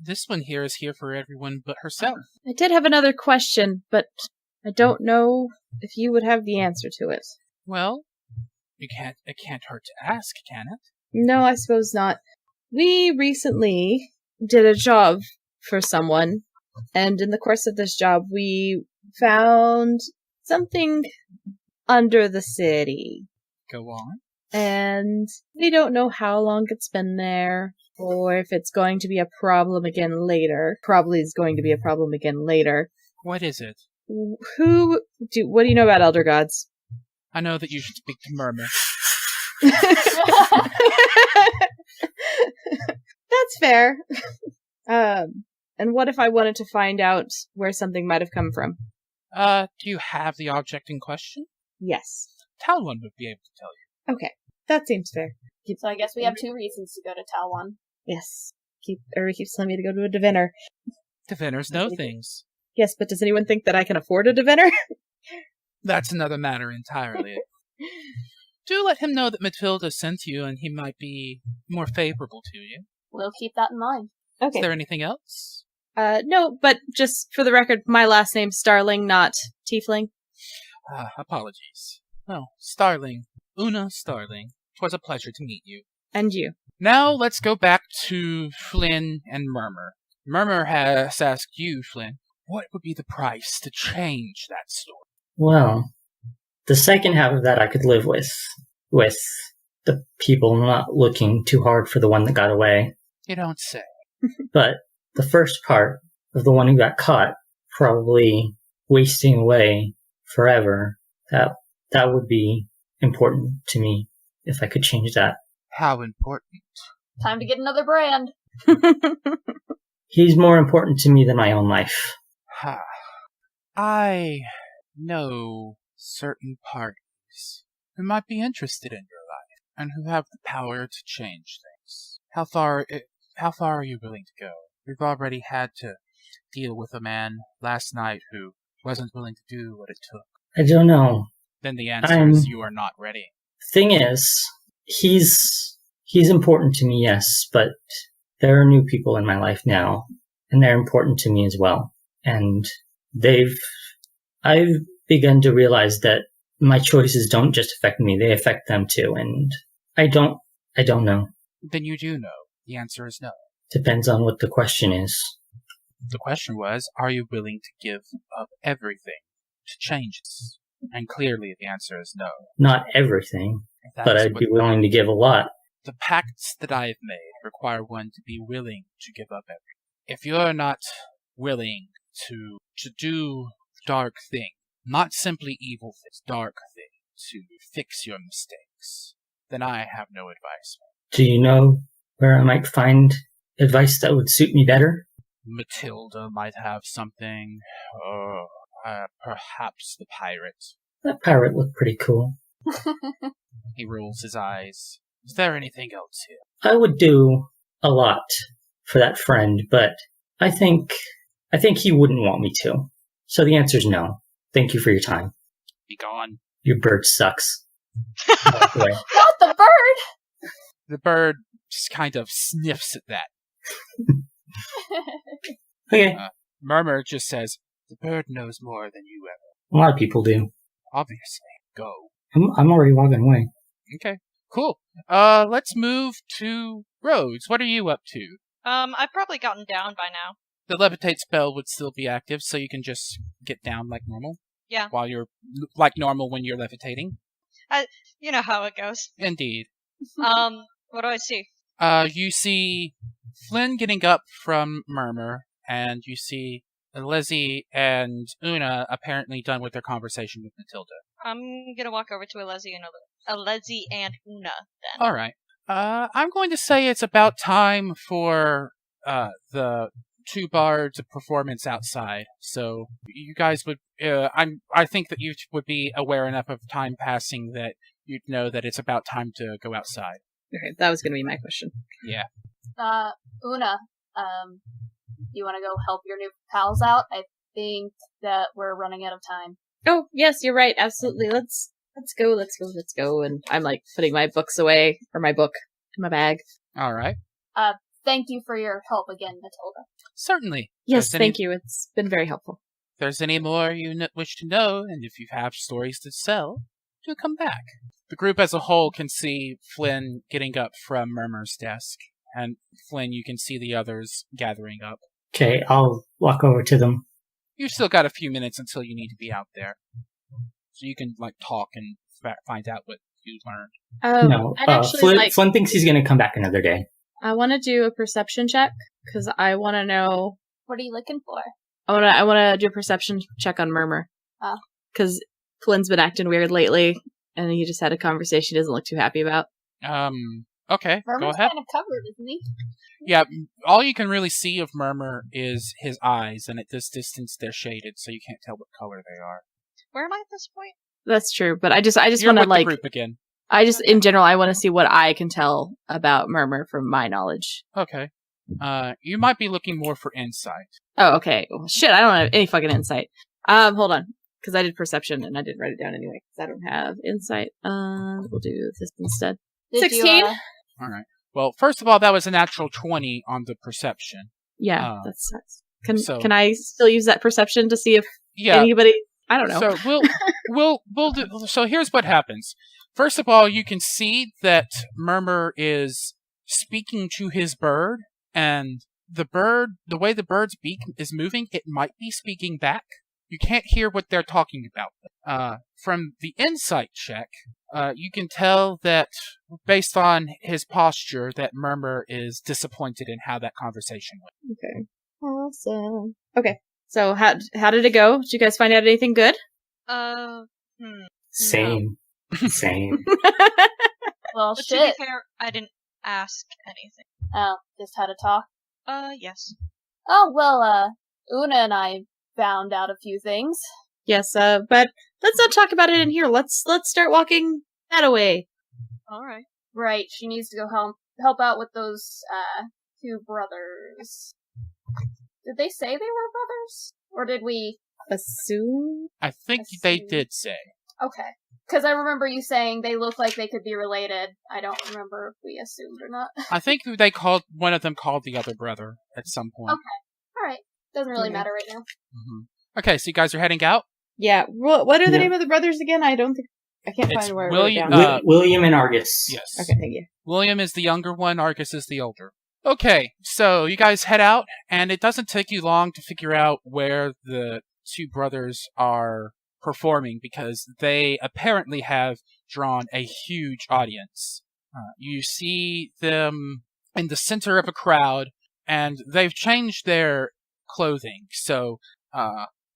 this one here is here for everyone but herself. I did have another question, but I don't know if you would have the answer to it. Well, it can't hurt to ask, can it? No, I suppose not. We recently did a job for someone, and in the course of this job, we found something under the city. Go on. And we don't know how long it's been there, or if it's going to be a problem again later. Probably is going to be a problem again later. What is it? What do you know about elder gods? I know that you should speak to Murmur. That's fair. And what if I wanted to find out where something might have come from? Do you have the object in question? Yes. Talwon would be able to tell you. Okay, that seems fair. So I guess we have 2 reasons to go to Talwon. Yes. Everybody keeps telling me to go to a diviner. Diviners know things. Yes, but does anyone think that I can afford a diviner? That's another matter entirely. Do let him know that Matilda sent you, and he might be more favorable to you. We'll keep that in mind. Okay. Is there anything else? No, but just for the record, my last name's Starling, not Tiefling. Apologies. Well, Starling. Oona Starling. 'Twas a pleasure to meet you. And you. Now let's go back to Flynn and Murmur. Murmur has asked you, Flynn, what would be the price to change that story? Well, the second half of that I could live with the people not looking too hard for the one that got away. You don't say. But the first part of the one who got caught, probably wasting away forever, that would be important to me if I could change that. How important? Time to get another brand. He's more important to me than my own life. I know certain parties who might be interested in your life and who have the power to change things. How far are you willing to go? We've already had to deal with a man last night who wasn't willing to do what it took. I don't know. Then the answer is you are not ready. Thing is, he's important to me, yes, but there are new people in my life now, and they're important to me as well. And I've begun to realize that my choices don't just affect me, they affect them too, and I don't know. Then you do know. The answer is no. Depends on what the question is. The question was, are you willing to give up everything to change this? And clearly the answer is no. Not everything, That but is I'd what be willing to give a lot. the pacts that I have made require one to be willing to give up everything. If you're not willing to do dark thing, not simply evil things, dark thing, to fix your mistakes, then I have no advice. Do you know where I might find advice that would suit me better? Matilda might have something, or perhaps the pirate. That pirate looked pretty cool. He rolls his eyes. Is there anything else here? I would do a lot for that friend, but I think he wouldn't want me to. So the answer is no. Thank you for your time. Be gone. Your bird sucks. Walk away. Not the bird! The bird just kind of sniffs at that. Okay. Murmur just says, the bird knows more than you ever. A lot of people do. Obviously. Go. I'm already walking away. Okay. Cool. Let's move to Rhodes. What are you up to? I've probably gotten down by now. The levitate spell would still be active, so you can just get down like normal. Yeah. While you're like normal when you're levitating. You know how it goes. Indeed. What do I see? You see Flynn getting up from Murmur, and you see Alezi and Oona apparently done with their conversation with Matilda. I'm gonna walk over to Alezi and Oona then. Alright. I'm going to say it's about time for the two bards performance outside. So you guys would I think that you would be aware enough of time passing that you'd know that it's about time to go outside. Okay, that was going to be my question. Yeah. Oona, you want to go help your new pals out? I think that we're running out of time. Oh, yes, you're right. Absolutely. Let's go. And I'm like putting my books away, or my book in my bag. Alright. Thank you for your help again, Matilda. Certainly. Yes, thank you. It's been very helpful. If there's any more you wish to know, and if you have stories to sell, do come back. The group as a whole can see Flynn getting up from Murmur's desk, and Flynn, you can see the others gathering up. Okay, I'll walk over to them. You've still got a few minutes until you need to be out there, so you can talk and find out what you learned. No, I'd actually Flynn thinks he's going to come back another day. I want to do a perception check because I want to know. What are you looking for? I want to do a perception check on Murmur. Oh. Because Flynn's been acting weird lately, and he just had a conversation he doesn't look too happy about. Okay, Murmur's go ahead. kind of covered, isn't he? Yeah, all you can really see of Murmur is his eyes, and at this distance they're shaded, so you can't tell what color they are. Where am I at this point? That's true, but I just You're want to with the group again. in general, I want to see what I can tell about Murmur from my knowledge. Okay. You might be looking more for insight. Oh, okay. Well, shit, I don't have any fucking insight. Hold on. Because I did perception and I didn't write it down anyway. Because I don't have insight. We'll do this instead. Did 16? You, Alright. Well, first of all, that was a natural 20 on the perception. Yeah, that sucks. So- Can I still use that perception to see if Yeah. anybody... I don't know. So we'll do, so here's what happens. First of all, you can see that Murmur is speaking to his bird, and the way the bird's beak is moving, it might be speaking back. You can't hear what they're talking about. From the insight check, you can tell that, based on his posture, that Murmur is disappointed in how that conversation went. Okay. Awesome. Okay. So how did it go? Did you guys find out anything good? Same. Same. well, But to shit. be fair, I didn't ask anything. Oh, just had a talk. Yes. Oh, well, Oona and I found out a few things. Yes, but let's not talk about it in here. Let's start walking that away. Alright. Right, she needs to go help out with those, two brothers. Did they say they were brothers? Or did we... Assume? I think they did say. Okay. Because I remember you saying they look like they could be related. I don't remember if we assumed or not. I think one of them called the other brother at some point. Okay. Alright. Doesn't really Yeah. matter right now. Mm-hmm. Okay, so you guys are heading out? Yeah. What are the Yeah. name of the brothers again? I can't It's find where William- I wrote it down. uh, William and Argus. Yes. Okay, thank you. William is the younger one, Argus is the older. Okay, so you guys head out, and it doesn't take you long to figure out where the two brothers are performing because they apparently have drawn a huge audience. You see them in the center of a crowd, and they've changed their clothing. So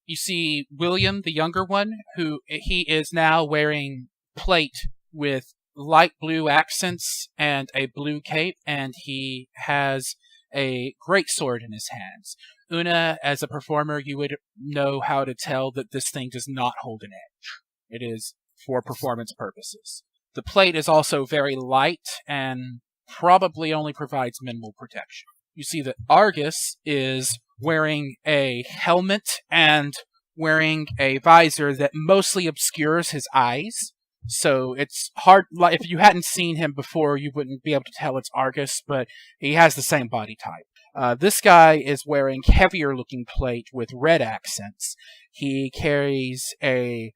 you see William, the younger one, who he is now wearing plate with light blue accents and a blue cape, and he has a great sword in his hands. Oona, as a performer, you would know how to tell that this thing does not hold an edge. It is for performance purposes. The plate is also very light and probably only provides minimal protection. You see that Argus is wearing a helmet and wearing a visor that mostly obscures his eyes. So it's hard, if you hadn't seen him before, you wouldn't be able to tell it's Argus, but he has the same body type. This guy is wearing heavier looking plate with red accents. He carries a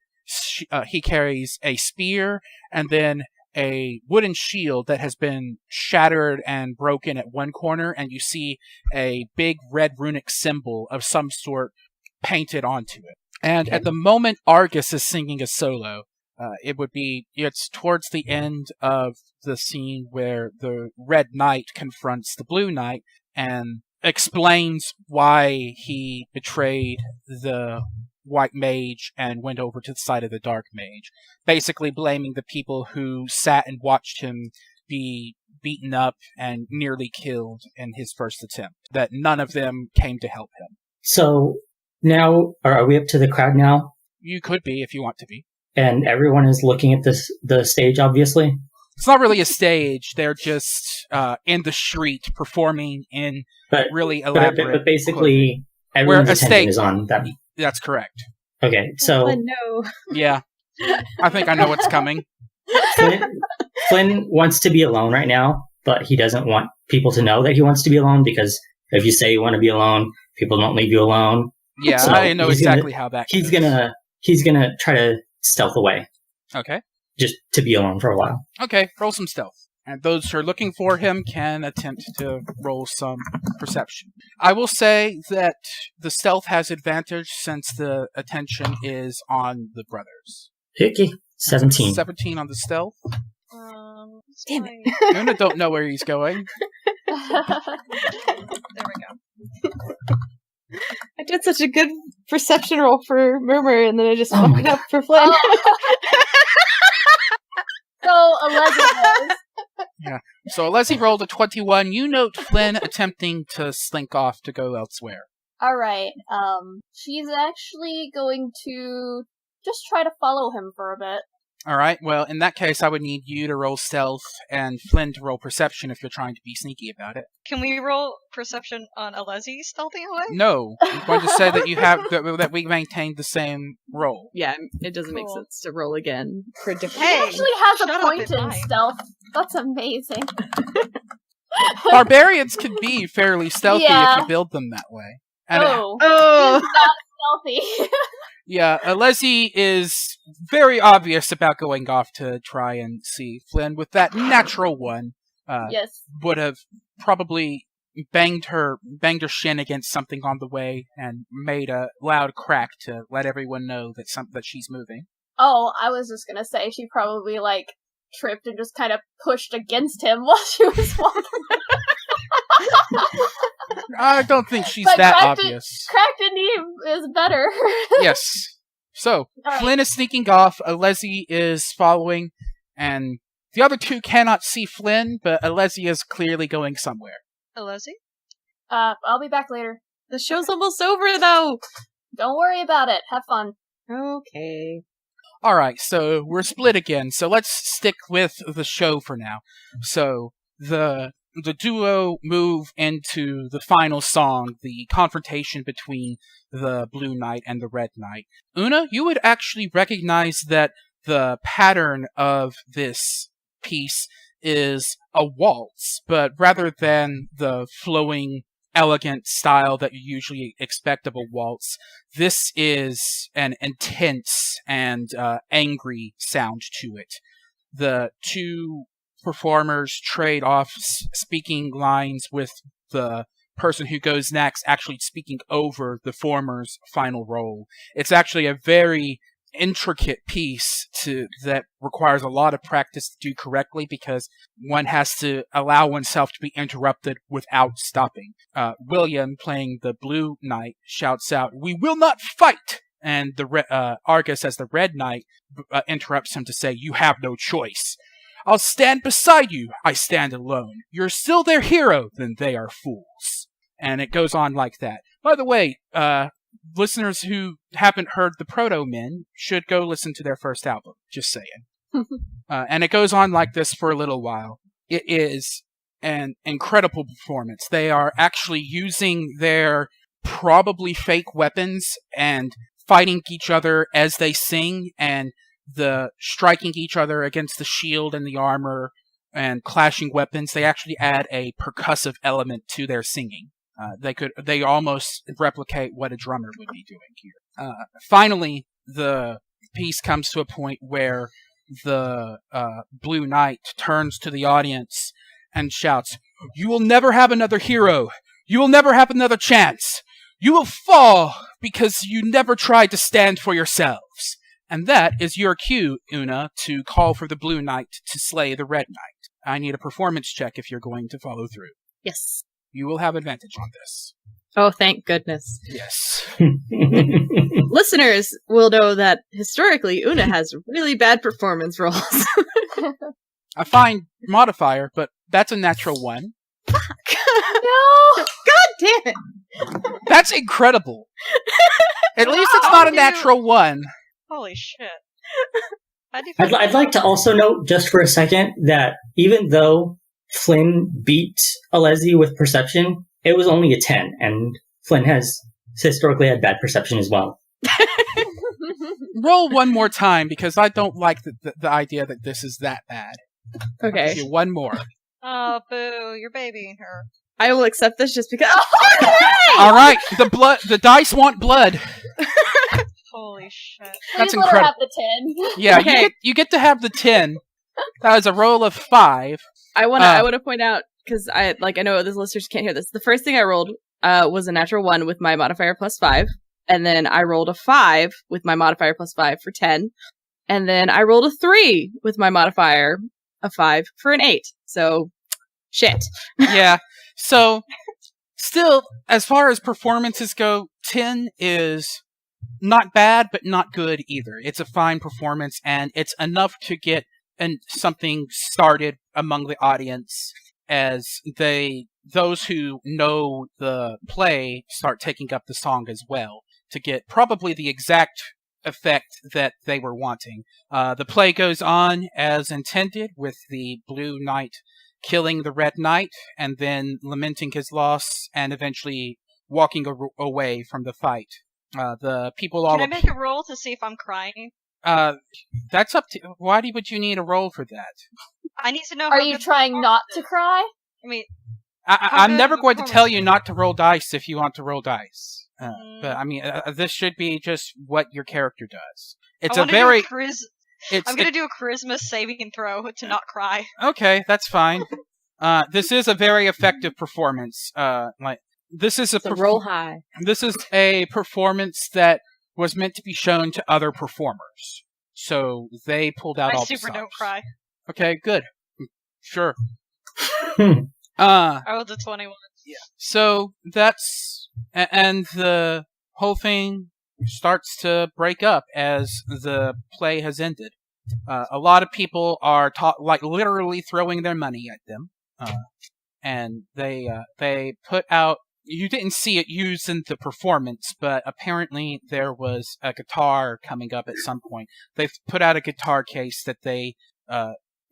spear and then a wooden shield that has been shattered and broken at one corner, and you see a big red runic symbol of some sort painted onto it. And at the moment Argus is singing a solo, it's towards the end of the scene where the Red Knight confronts the Blue Knight and explains why he betrayed the White Mage and went over to the side of the Dark Mage, basically blaming the people who sat and watched him be beaten up and nearly killed in his first attempt, that none of them came to help him. So now, are we up to the crowd now? You could be if you want to be. And everyone is looking at the stage, obviously? It's not really a stage. They're just in the street performing in really elaborate... But basically, everyone's attention is on them. That's correct. Okay, so... Oh, no. Yeah. I think I know what's coming. Flynn wants to be alone right now, but he doesn't want people to know that he wants to be alone, because if you say you want to be alone, people don't leave you alone. Yeah, so I know exactly how that goes. He's gonna try to stealth away. Okay. Just to be alone for a while. Okay, roll some stealth. And those who are looking for him can attempt to roll some perception. I will say that the stealth has advantage since the attention is on the brothers. Okay. 17. 17 on the stealth. Damn it. Oona don't know where he's going. There we go. I did such a good perception roll for Murmur, and then I just fucked it up for Flynn. So, Alezi knows. Yeah. So Alezi rolled a 21. You note Flynn attempting to slink off to go elsewhere. Alright, she's actually going to just try to follow him for a bit. Alright, well, in that case, I would need you to roll stealth and Flynn to roll perception if you're trying to be sneaky about it. Can we roll perception on Alezi stealthing away? No. I'm going to say that you have that we maintained the same roll. Yeah, it doesn't make sense to roll again for a different... He actually has shut a up, point it's in mine. stealth. That's amazing. Barbarians can be fairly stealthy Yeah. if you build them that way. And Oh! He's not stealthy. yeah, Alezi is very obvious about going off to try and see Flynn with that natural one. Yes. Would have probably banged her shin against something on the way and made a loud crack to let everyone know that she's moving. Oh, I was just gonna say she probably, tripped and just kind of pushed against him while she was walking. I don't think she's But that cracked obvious. Cracked knee is better. Yes. So, Alright. Flynn is sneaking off, Alezi is following, and the other two cannot see Flynn, but Alezi is clearly going somewhere. Alezi? I'll be back later. The show's almost over, though! Don't worry about it. Have fun. Okay. Alright, so we're split again, so let's stick with the show for now. So, the duo move into the final song, the confrontation between the Blue Knight and the Red Knight. Oona, you would actually recognize that the pattern of this piece is a waltz, but rather than the flowing, elegant style that you usually expect of a waltz, this is an intense and angry sound to it. The two performers trade off speaking lines with the person who goes next actually speaking over the former's final role. It's actually a very intricate piece that requires a lot of practice to do correctly, because one has to allow oneself to be interrupted without stopping. William, playing the Blue Knight, shouts out, "We will not fight!" And the Argus, as the Red Knight, interrupts him to say, "You have no choice. I'll stand beside you. I stand alone. You're still their hero. Then they are fools." And it goes on like that. By the way, listeners who haven't heard the Proto Men should go listen to their first album. Just saying. And it goes on like this for a little while. It is an incredible performance. They are actually using their probably fake weapons and fighting each other as they sing, and the striking each other against the shield and the armor and clashing weapons. They actually add a percussive element to their singing. They almost replicate what a drummer would be doing here. Finally, the piece comes to a point where the Blue Knight turns to the audience and shouts, "You will never have another hero. You will never have another chance. You will fall because you never tried to stand for yourselves." And that is your cue, Oona, to call for the Blue Knight to slay the Red Knight. I need a performance check if you're going to follow through. Yes. You will have advantage on this. Oh, thank goodness. Yes. Listeners will know that historically, Oona has really bad performance rolls. A fine modifier, but that's a natural one. No! God damn it! That's incredible. At least it's not a natural one. Holy shit. I'd like to also note, just for a second, that even though Flynn beat Alezi with perception, it was only a 10, and Flynn has historically had bad perception as well. Roll one more time, because I don't like the idea that this is that bad. Okay. Give you one more. Oh, boo, you're babying her. I will accept this just because. All right, the dice want blood. Holy shit. That's Please let her incredible. have the 10. Yeah, Okay. you get to have the 10. That was a roll of 5. I wanna point out, because I know the listeners can't hear this. The first thing I rolled was a natural 1 with my modifier plus 5, and then I rolled a 5 with my modifier plus 5 for 10, and then I rolled a 3 with my modifier of 5 for an 8. So, shit. Yeah. So, still, as far as performances go, 10 is not bad, but not good either. It's a fine performance, and it's enough to get something started among the audience as those who know the play start taking up the song as well, to get probably the exact effect that they were wanting. The play goes on as intended, with the Blue Knight killing the Red Knight, and then lamenting his loss, and eventually walking away from the fight. The people all... Can I make a roll to see if I'm crying? That's up to... Why would you need a roll for that? I need to know Are how you good trying the not to cry? I mean, I'm good never of a going to tell you performance? not to roll dice if you want to roll dice. But, I mean, this should be just what your character does. It's I a wanna very... do a It's I'm gonna do a charisma saving throw to not cry. Okay, that's fine. This is a very effective performance. This is So roll high. This is a performance that was meant to be shown to other performers. So they pulled out I all the super don't stops. cry. Okay, good. Sure. Hmm. I rolled a 21. So that's... And the whole thing starts to break up as the play has ended. A lot of people are literally throwing their money at them. And they put out... You didn't see it used in the performance, but apparently there was a guitar coming up at some point. They've put out a guitar case that they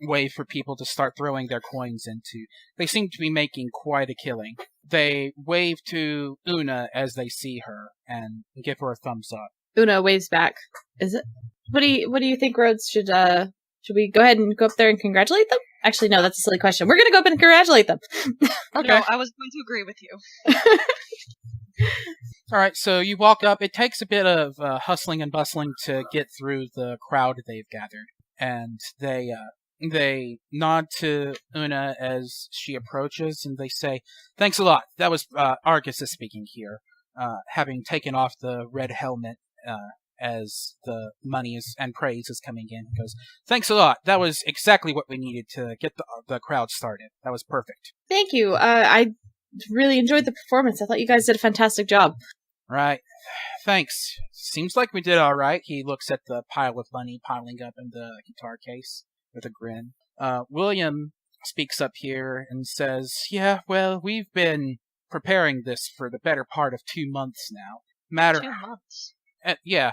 wave for people to start throwing their coins into. They seem to be making quite a killing. They wave to Oona as they see her and give her a thumbs up. Oona waves back. Is it? What do you think, Rhodes? Should we go ahead and go up there and congratulate them? Actually, no, that's a silly question. We're gonna go up and congratulate them. Okay. No, I was going to agree with you. All right, so you walk up. It takes a bit of hustling and bustling to get through the crowd they've gathered, and They nod to Oona as she approaches, and they say, "Thanks a lot." That was Argus is speaking here, having taken off the red helmet as the money and praise is coming in. He goes, "Thanks a lot. That was exactly what we needed to get the crowd started. That was perfect." Thank you. I really enjoyed the performance. I thought you guys did a fantastic job. Right. Thanks. Seems like we did all right. He looks at the pile of money piling up in the guitar case with a grin. William speaks up here and says, "Yeah, well, we've been preparing this for the better part of 2 months now. 2 months. Yeah,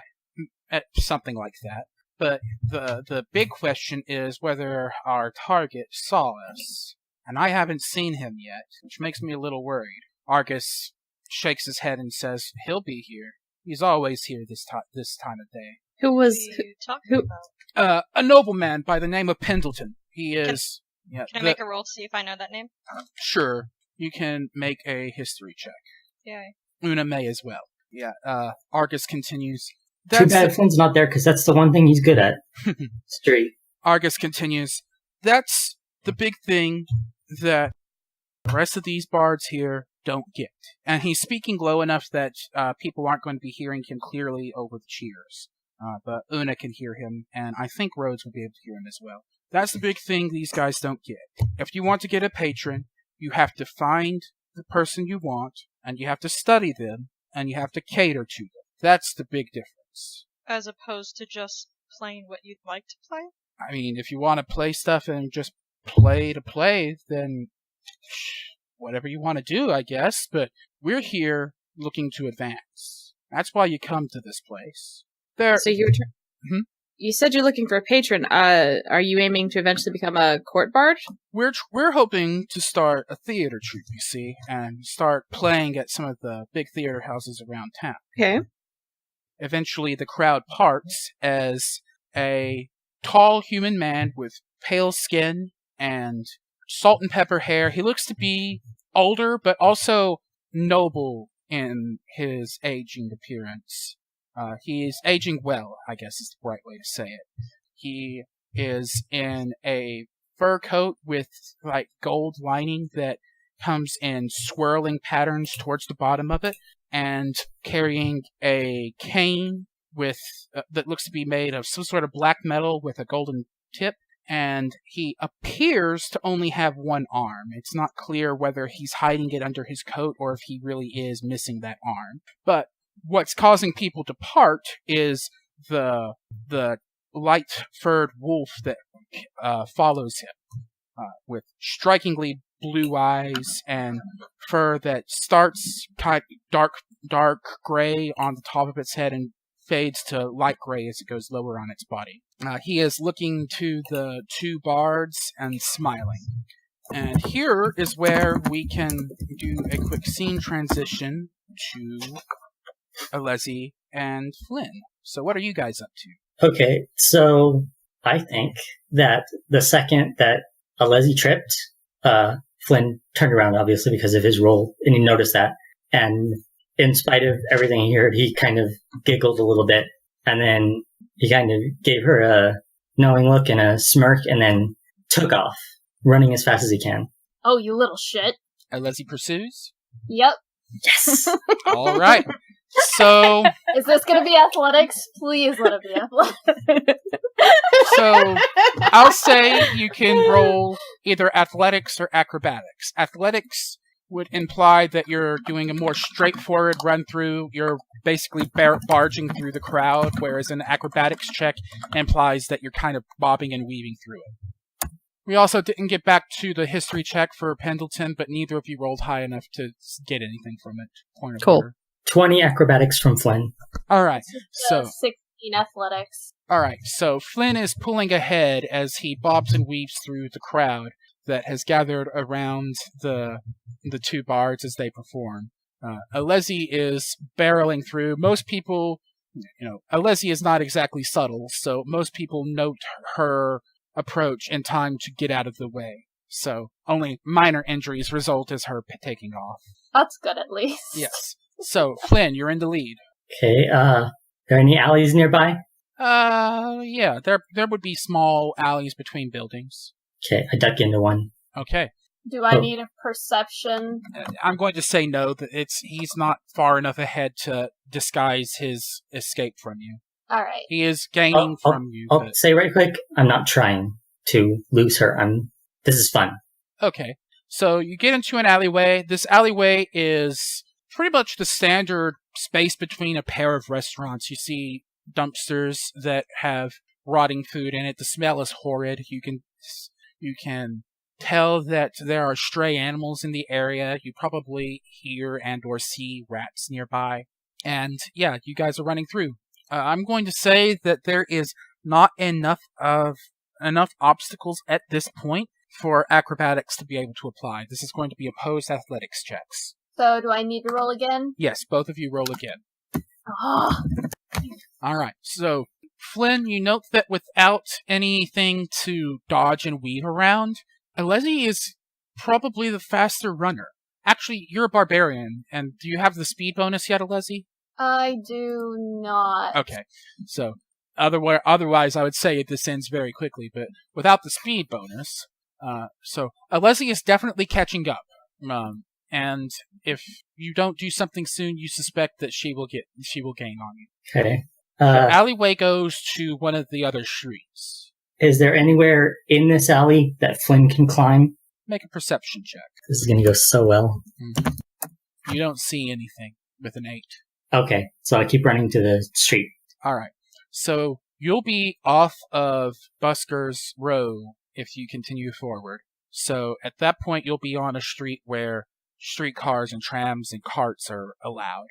something like that. But the big question is whether our target saw us. And I haven't seen him yet, which makes me a little worried." Argus shakes his head and says, "He'll be here. He's always here this time of day." Who What was are you talking who- about? A nobleman by the name of Pendleton. He Can- is... yeah, Can I make a roll to see if I know that name? Sure, you can make a history check. Yeah. Oona may as well. Yeah, Argus continues. Too bad Flynn's not there, because that's the one thing he's good at. Street. Argus continues. That's the big thing that the rest of these bards here don't get. And he's speaking low enough that people aren't going to be hearing him clearly over the cheers. But Oona can hear him, and I think Rhodes will be able to hear him as well. That's the big thing these guys don't get. If you want to get a patron, you have to find the person you want, and you have to study them, and you have to cater to them. That's the big difference. As opposed to just playing what you'd like to play? I mean, if you want to play stuff and just play to play, then whatever you want to do, I guess. But we're here looking to advance. That's why you come to this place. So you said you're looking for a patron. Are you aiming to eventually become a court bard? We're hoping to start a theater troupe, you see, and start playing at some of the big theater houses around town. Okay. Eventually, the crowd parts as a tall human man with pale skin and salt and pepper hair. He looks to be older, but also noble in his aging appearance. He's aging well, I guess is the right way to say it. He is in a fur coat with like gold lining that comes in swirling patterns towards the bottom of it, and carrying a cane with that looks to be made of some sort of black metal with a golden tip. And he appears to only have one arm. It's not clear whether he's hiding it under his coat or if he really is missing that arm. But what's causing people to part is the light-furred wolf that follows him, with strikingly blue eyes and fur that starts dark gray on the top of its head and fades to light gray as it goes lower on its body. He is looking to the two bards and smiling. And here is where we can do a quick scene transition to Alezi and Flynn. So what are you guys up to? Okay, so I think that the second that Alezi tripped, Flynn turned around, obviously, because of his role, and he noticed that. And in spite of everything he heard, he kind of giggled a little bit, and then he kind of gave her a knowing look and a smirk, and then took off, running as fast as he can. Oh, you little shit. Alezi pursues? Yep. Yes! All right. So, Is this gonna be athletics? Please let it be athletics. so I'll say you can roll either athletics or acrobatics. Athletics would imply that you're doing a more straightforward run through. You're basically barging through the crowd, whereas an acrobatics check implies that you're kind of bobbing and weaving through it. We also didn't get back to the history check for Pendleton, but neither of you rolled high enough to get anything from it. Point of Cool. order. 20 acrobatics from Flynn. All right. So 16 athletics. All right, so Flynn is pulling ahead as he bobs and weaves through the crowd that has gathered around the two bards as they perform. Alezi is barreling through. Most people, Alezi is not exactly subtle, so most people note her approach in time to get out of the way. So only minor injuries result as her taking off. That's good at least. Yes. So, Flynn, you're in the lead. Okay, are there any alleys nearby? Yeah, there would be small alleys between buildings. Okay, I duck into one. Okay. Do I Oh. need a perception? I'm going to say no, that he's not far enough ahead to disguise his escape from you. Alright. He is gaining from you. I'll but... say right quick, I'm not trying to lose her. This is fun. Okay. So you get into an alleyway. This alleyway is pretty much the standard space between a pair of restaurants. You see dumpsters that have rotting food in it. The smell is horrid. You can tell that there are stray animals in the area. You probably hear and or see rats nearby. And yeah, you guys are running through. I'm going to say that there is not enough obstacles at this point for acrobatics to be able to apply. This is going to be opposed athletics checks. So do I need to roll again? Yes, both of you roll again. Oh. Alright, so Flynn, you note that without anything to dodge and weave around, Alezi is probably the faster runner. Actually, you're a barbarian, and do you have the speed bonus yet, Alezi? I do not. Okay, so otherwise I would say this ends very quickly, but without the speed bonus, so Alezi is definitely catching up. And if you don't do something soon, you suspect that she will gain on you. Okay. The alleyway goes to one of the other streets. Is there anywhere in this alley that Flynn can climb? Make a perception check. This is going to go so well. You don't see anything with an 8. Okay, so I keep running to the street. Alright, so you'll be off of Busker's Row if you continue forward. So at that point, you'll be on a street where streetcars and trams and carts are allowed.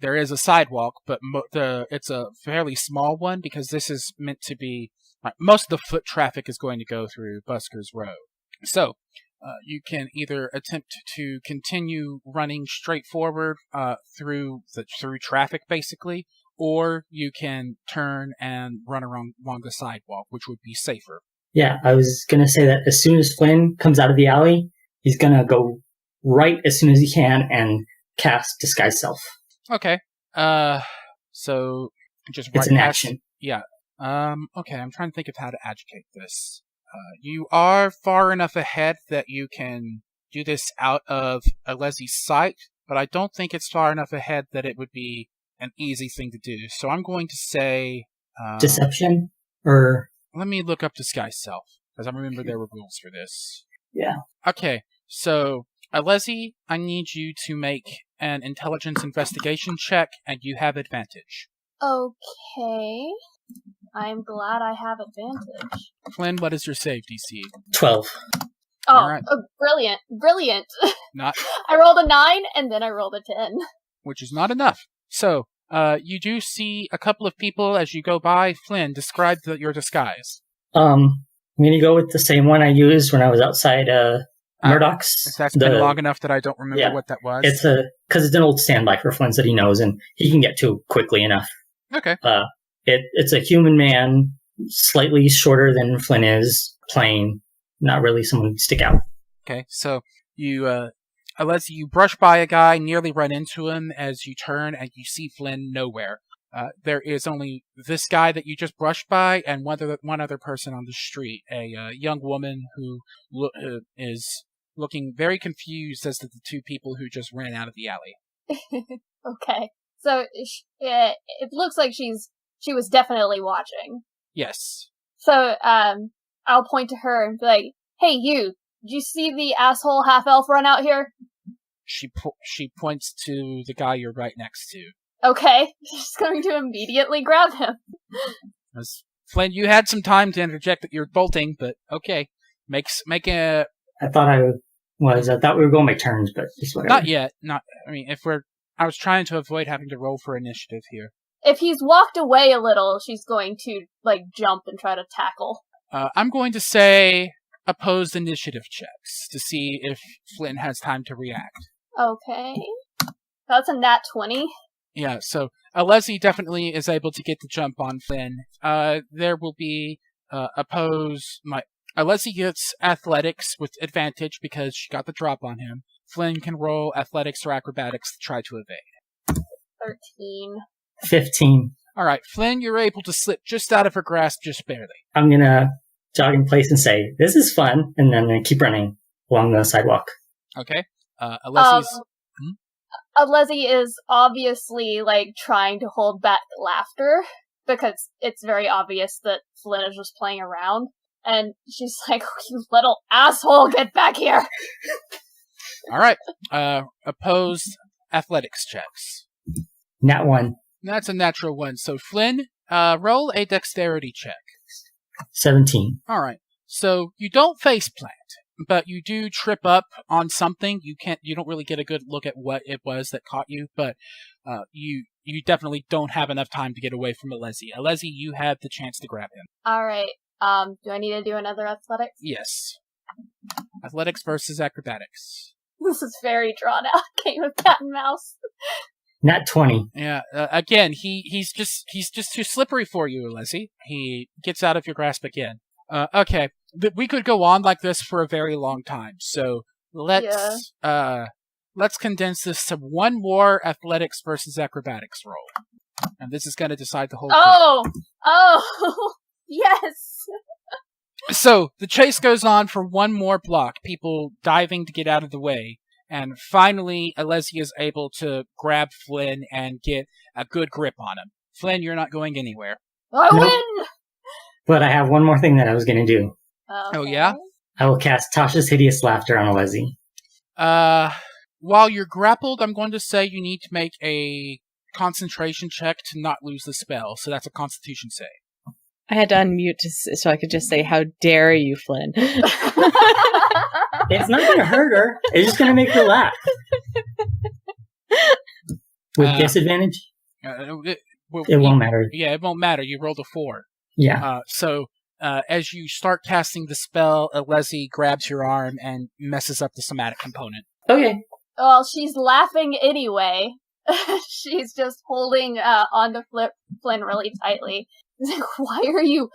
There is a sidewalk, but it's a fairly small one because this is meant to be... most of the foot traffic is going to go through Busker's Row. So, you can either attempt to continue running straight forward through traffic, basically, or you can turn and run along the sidewalk, which would be safer. Yeah, I was going to say that as soon as Flynn comes out of the alley, he's going to go right as soon as he can and cast Disguise Self. Okay. So just it's right an past, action. Yeah. Okay, I'm trying to think of how to adjugate this. You are far enough ahead that you can do this out of Alezi's sight, but I don't think it's far enough ahead that it would be an easy thing to do. So I'm going to say... Deception? Or... Let me look up Disguise Self, because I remember there were rules for this. Yeah. Okay, so Alezi, I need you to make an intelligence investigation check, and you have advantage. Okay. I'm glad I have advantage. Flynn, what is your save DC? 12. Oh, Alright. Brilliant. Brilliant. Not, I rolled a 9, and then I rolled a 10. which is not enough. So, you do see a couple of people as you go by. Flynn, describe your disguise. I'm going to go with the same one I used when I was outside Murdoch's. That's been long enough that I don't remember what that was. It's because it's an old standby for Flynn that he knows, and he can get to quickly enough. Okay. It's a human man, slightly shorter than Flynn is, plain, not really someone to stick out. Okay, so unless you brush by a guy, nearly run into him as you turn, and you see Flynn nowhere. There is only this guy that you just brushed by, and one other person on the street, a young woman who is looking very confused as to the two people who just ran out of the alley. Okay. So, it looks like she was definitely watching. Yes. So, I'll point to her and be like, "Hey, you! Did you see the asshole half-elf run out here?" She points to the guy you're right next to. Okay. She's going to immediately grab him. Flynn, you had some time to interject that you're bolting, but okay. Make a... I thought we were going to make turns, but just whatever. Not yet. I was trying to avoid having to roll for initiative here. If he's walked away a little, she's going to, jump and try to tackle. I'm going to say opposed initiative checks to see if Flynn has time to react. Okay. That's a nat 20. Yeah, so Alezi definitely is able to get the jump on Flynn. There will be Alezi gets athletics with advantage because she got the drop on him. Flynn can roll athletics or acrobatics to try to evade. 13. 15. All right, Flynn, you're able to slip just out of her grasp, just barely. I'm gonna jog in place and say, "This is fun," and then I'm gonna keep running along the sidewalk. Okay. Alessi's... Alezi is obviously, like, trying to hold back laughter, because it's very obvious that Flynn is just playing around. And she's like, you little asshole, get back here! All right. Opposed athletics checks. Nat 1. That's a natural one. So, Flynn, roll a dexterity check. 17. All right. So, you don't faceplant, but you do trip up on something. You don't really get a good look at what it was that caught you, but you definitely don't have enough time to get away from Alezi. Alezi, you had the chance to grab him. Alright, do I need to do another athletics? Yes. Athletics versus acrobatics. This is very drawn out game of cat and mouse. Nat 20. Yeah. Again, he's just too slippery for you, Alezi. He gets out of your grasp again. Okay. We could go on like this for a very long time. So let's condense this to one more athletics versus acrobatics roll, and this is going to decide the whole thing. Oh, yes. So the chase goes on for one more block, people diving to get out of the way, and finally Alezi is able to grab Flynn and get a good grip on him. Flynn, you're not going anywhere. I Nope. win! But I have one more thing that I was gonna do. Okay. Oh, yeah? I will cast Tasha's Hideous Laughter on Alezi. While you're grappled, I'm going to say you need to make a concentration check to not lose the spell, so that's a constitution save. I had to unmute so I could just say, how dare you, Flynn? It's not gonna hurt her. It's just gonna make her laugh. With disadvantage? It won't matter. Yeah, it won't matter. You rolled a 4. Yeah. So as you start casting the spell, Alezi grabs your arm and messes up the somatic component. Okay. Well, she's laughing anyway. She's just holding onto Flynn really tightly. He's like, why are you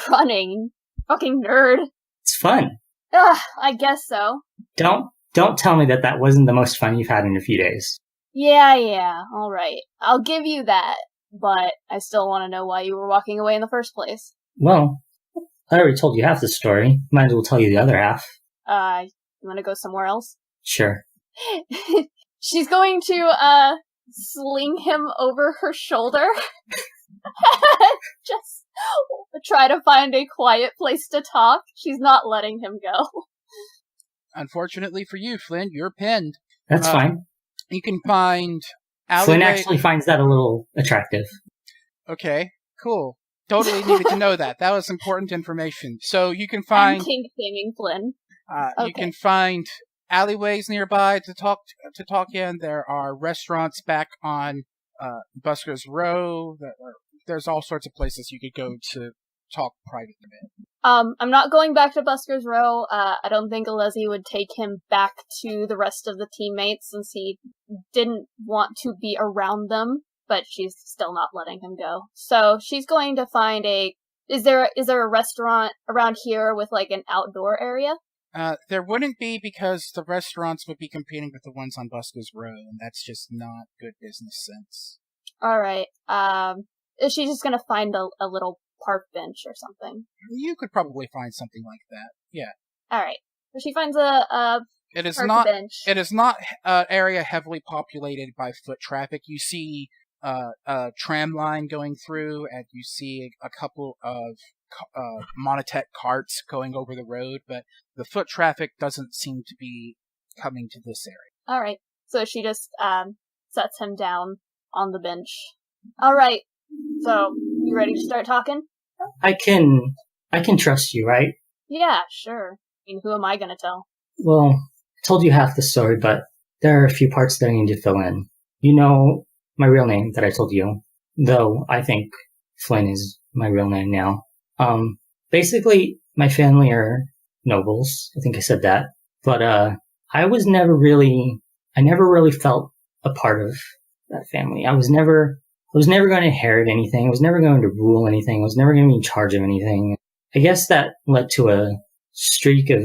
running? Fucking nerd. It's fun. I guess so. Don't tell me that wasn't the most fun you've had in a few days. Yeah, alright. I'll give you that, but I still want to know why you were walking away in the first place. Well, I already told you half the story. Might as well tell you the other half. You want to go somewhere else? Sure. She's going to, sling him over her shoulder. Just try to find a quiet place to talk. She's not letting him go. Unfortunately for you, Flynn, you're pinned. That's fine. You can find Flynn actually finds that a little attractive. Okay, cool. Totally needed to know that. That was important information. So you can find... I'm kink shaming Flynn. You can find alleyways nearby to talk in. There are restaurants back on Buskers Row. There's all sorts of places you could go to talk privately. I'm not going back to Buskers Row. I don't think Alezi would take him back to the rest of the teammates since he didn't want to be around them, but she's still not letting him go. So she's going to find is there a restaurant around here with like an outdoor area? There wouldn't be because the restaurants would be competing with the ones on Buskers Row, and that's just not good business sense. Alright, is she just gonna find a little park bench or something? You could probably find something like that, yeah. Alright, so she finds a park bench. It is not an area heavily populated by foot traffic. You see a tram line going through, and you see a couple of monotech carts going over the road, but the foot traffic doesn't seem to be coming to this area. Alright, so she just sets him down on the bench. Alright, so you ready to start talking? I can trust you, right? Yeah, sure. I mean, who am I gonna tell? Well, I told you half the story, but there are a few parts that I need to fill in. You know my real name that I told you, though I think Flynn is my real name now. Basically, my family are nobles. I think I said that. But, I never really felt a part of that family. I was never going to inherit anything. I was never going to rule anything. I was never going to be in charge of anything. I guess that led to a streak of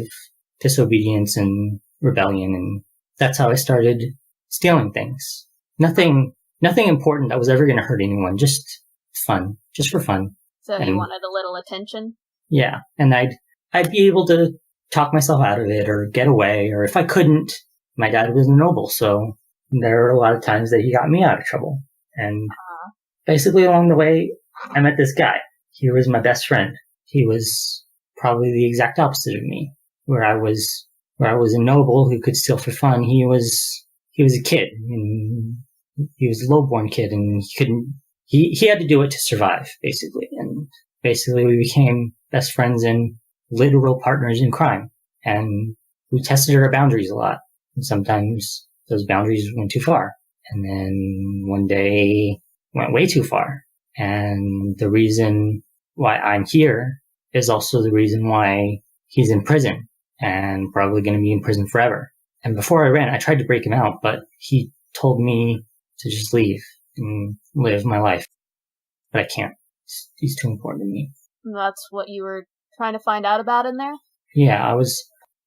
disobedience and rebellion, and that's how I started stealing things. Nothing important that was ever going to hurt anyone, just fun, just for fun. So he And- wanted a little attention. Yeah, and I'd be able to talk myself out of it or get away, or if I couldn't, my dad was a noble, so there were a lot of times that he got me out of trouble. And basically along the way, I met this guy. He was my best friend. He was probably the exact opposite of me, where I was a noble who could steal for fun. He was a kid, and he was a lowborn kid, and he had to do it to survive, basically. And basically we became best friends and literal partners in crime. And we tested our boundaries a lot. And sometimes those boundaries went too far. And then one day went way too far. And the reason why I'm here is also the reason why he's in prison and probably going to be in prison forever. And before I ran, I tried to break him out, but he told me to just leave and live my life. But I can't. He's too important to me. That's what you were trying to find out about in there? Yeah,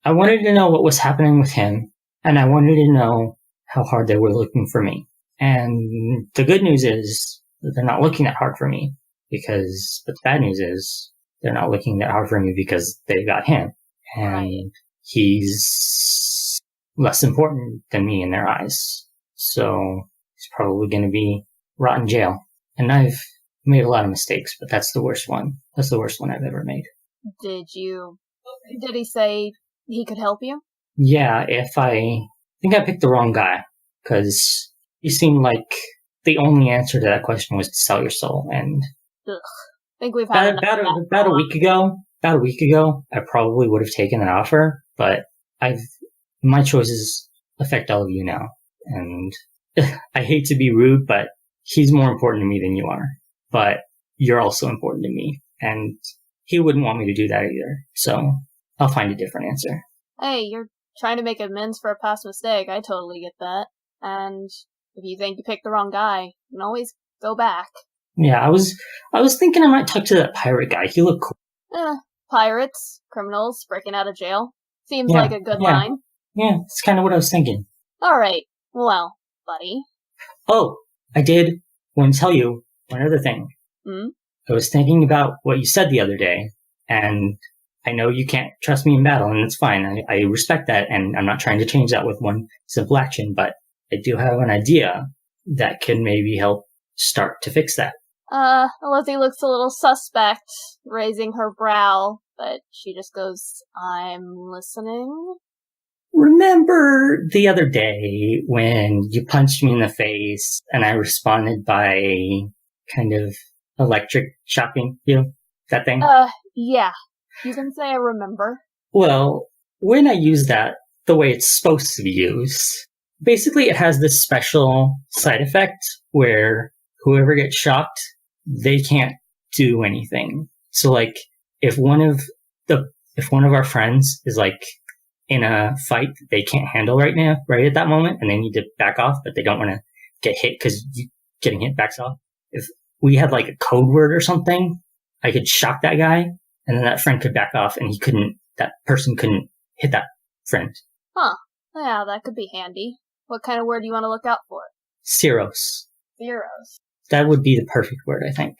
I wanted to know what was happening with him, and I wanted to know how hard they were looking for me. And the good news is that they're not looking that hard for me, but the bad news is they're not looking that hard for me because they got him. And he's less important than me in their eyes. So he's probably going to be rot in jail. And I've made a lot of mistakes, but that's the worst one. That's the worst one I've ever made. Did he say he could help you? Yeah, I think I picked the wrong guy, because he seemed like the only answer to that question was to sell your soul. And Ugh. I think we've had about a week ago, I probably would have taken that offer, but my choices affect all of you now. And I hate to be rude, but he's more important to me than you are. But you're also important to me, and he wouldn't want me to do that either. So I'll find a different answer. Hey, you're trying to make amends for a past mistake. I totally get that. And if you think you picked the wrong guy, you can always go back. Yeah, I was thinking I might talk to that pirate guy. He looked cool. Pirates, criminals, breaking out of jail. Seems Yeah, like a good yeah. line. Yeah, it's kind of what I was thinking. Alright, well, buddy. Oh, I did want to tell you one other thing. Hmm? I was thinking about what you said the other day, and I know you can't trust me in battle, and it's fine. I respect that, and I'm not trying to change that with one simple action, but I do have an idea that can maybe help start to fix that. Alezi looks a little suspect, raising her brow, but she just goes, I'm listening. Remember the other day when you punched me in the face and I responded by kind of electric shocking you? That thing? Yeah. You can say I remember. Well, when I use that the way it's supposed to be used, basically it has this special side effect where whoever gets shocked, they can't do anything. So like, if one of our friends is like in a fight that they can't handle right at that moment, and they need to back off, but they don't want to get hit because getting hit backs off. If we had like a code word or something, I could shock that guy, and then that friend could back off, and that person couldn't hit that friend. Huh. Yeah, that could be handy. What kind of word do you want to look out for? Ceros. Zeros. That would be the perfect word, I think.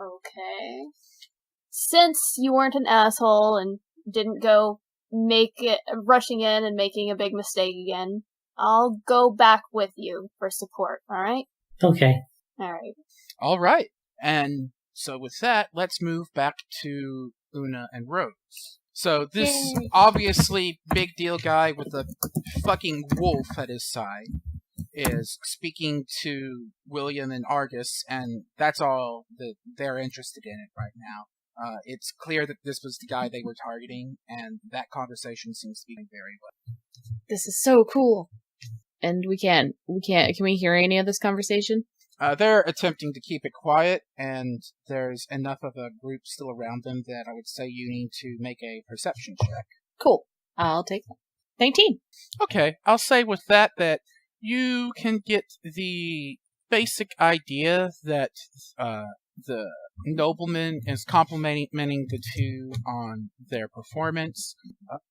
Okay. Since you weren't an asshole and didn't go rushing in and making a big mistake again, I'll go back with you for support, alright? Okay. Alright. All right. And so with that, let's move back to Oona and Rhodes. So this Yay. obviously big deal guy with a fucking wolf at his side is speaking to William and Argus, and that's all that they're interested in it right now. It's clear that this was the guy they were targeting, and that conversation seems to be going very well. This is so cool. And can we hear any of this conversation? They're attempting to keep it quiet, and there's enough of a group still around them that I would say you need to make a perception check. Cool. I'll take that. 19. Okay, I'll say with that you can get the basic idea that the nobleman is complimenting the two on their performance.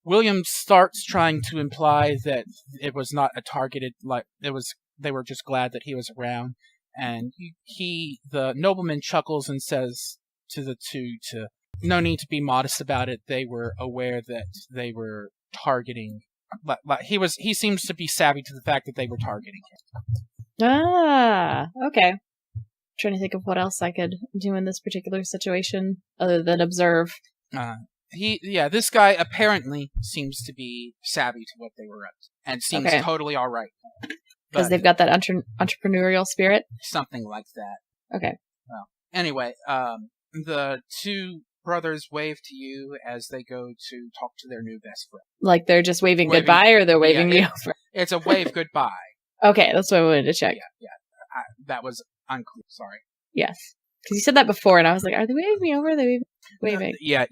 William starts trying to imply that it was not a targeted, they were just glad that he was around, And the nobleman chuckles and says to the two to no need to be modest about it. They were aware that they were targeting. He seems to be savvy to the fact that they were targeting him. Ah, okay. Trying to think of what else I could do in this particular situation other than observe. This guy apparently seems to be savvy to what they were up to, and seems totally all right. Because they've got that entrepreneurial spirit? Something like that. Okay. Well, anyway, the two brothers wave to you as they go to talk to their new best friend. Like they're just waving goodbye, or they're waving me over? It's a wave goodbye. Okay, that's what I wanted to check. Yeah. That was unclear, sorry. Yes. Because you said that before, and I was like, are they waving me over, or are they waving? Yeah.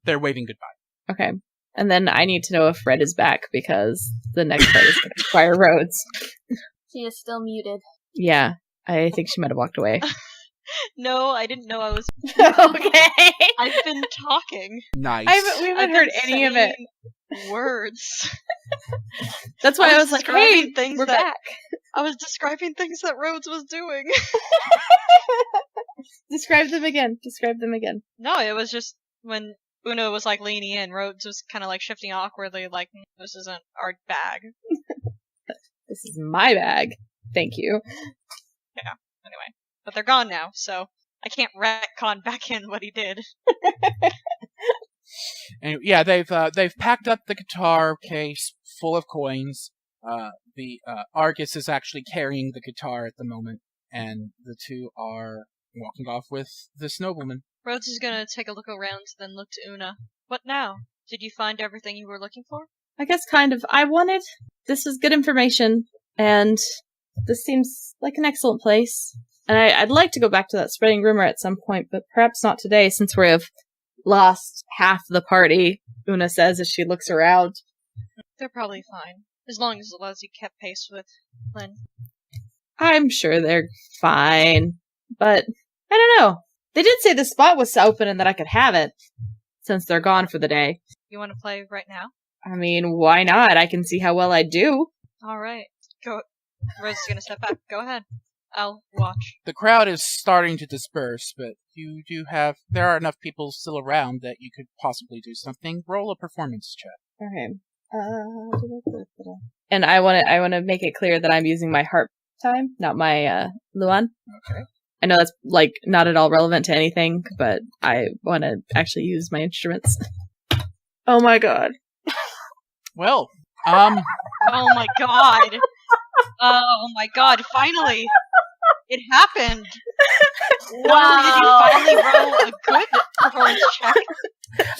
They're waving goodbye. Okay. And then I need to know if Red is back, because the next part is going to require Rhodes. She is still muted. Yeah, I think she might have walked away. No, I didn't know I was. Okay. I've been talking. Nice. We haven't heard any of it. Words. That's why I was like, hey, we're back. I was describing things that Rhodes was doing. Describe them again. No, it was just when Oona was like leaning in, Rhodes was kind of like shifting awkwardly, like, this isn't our bag. This is my bag. Thank you. Yeah, anyway. But they're gone now, so I can't retcon back in what he did. And yeah, they've packed up the guitar case full of coins. The Argus is actually carrying the guitar at the moment, and the two are walking off with this nobleman. Rhodes is gonna take a look around, then look to Oona. What now? Did you find everything you were looking for? I guess kind of. This is good information, and this seems like an excellent place. And I'd like to go back to that spreading rumor at some point, but perhaps not today, since we have lost half the party, Oona says as she looks around. They're probably fine, as long as Alezi kept pace with Flynn. I'm sure they're fine, but I don't know. They did say the spot was open and that I could have it, since they're gone for the day. You want to play right now? I mean, why not? I can see how well I do. Alright. Go. Rose is gonna step back. Go ahead. I'll watch. The crowd is starting to disperse, but there are enough people still around that you could possibly do something. Roll a performance check. Okay. And I want to make it clear that I'm using my harp time, not my Luan. Okay. I know that's like not at all relevant to anything, but I want to actually use my instruments. Oh my god. Well, Oh my god. Oh my god, finally! It happened! Not only did you finally roll a good performance check.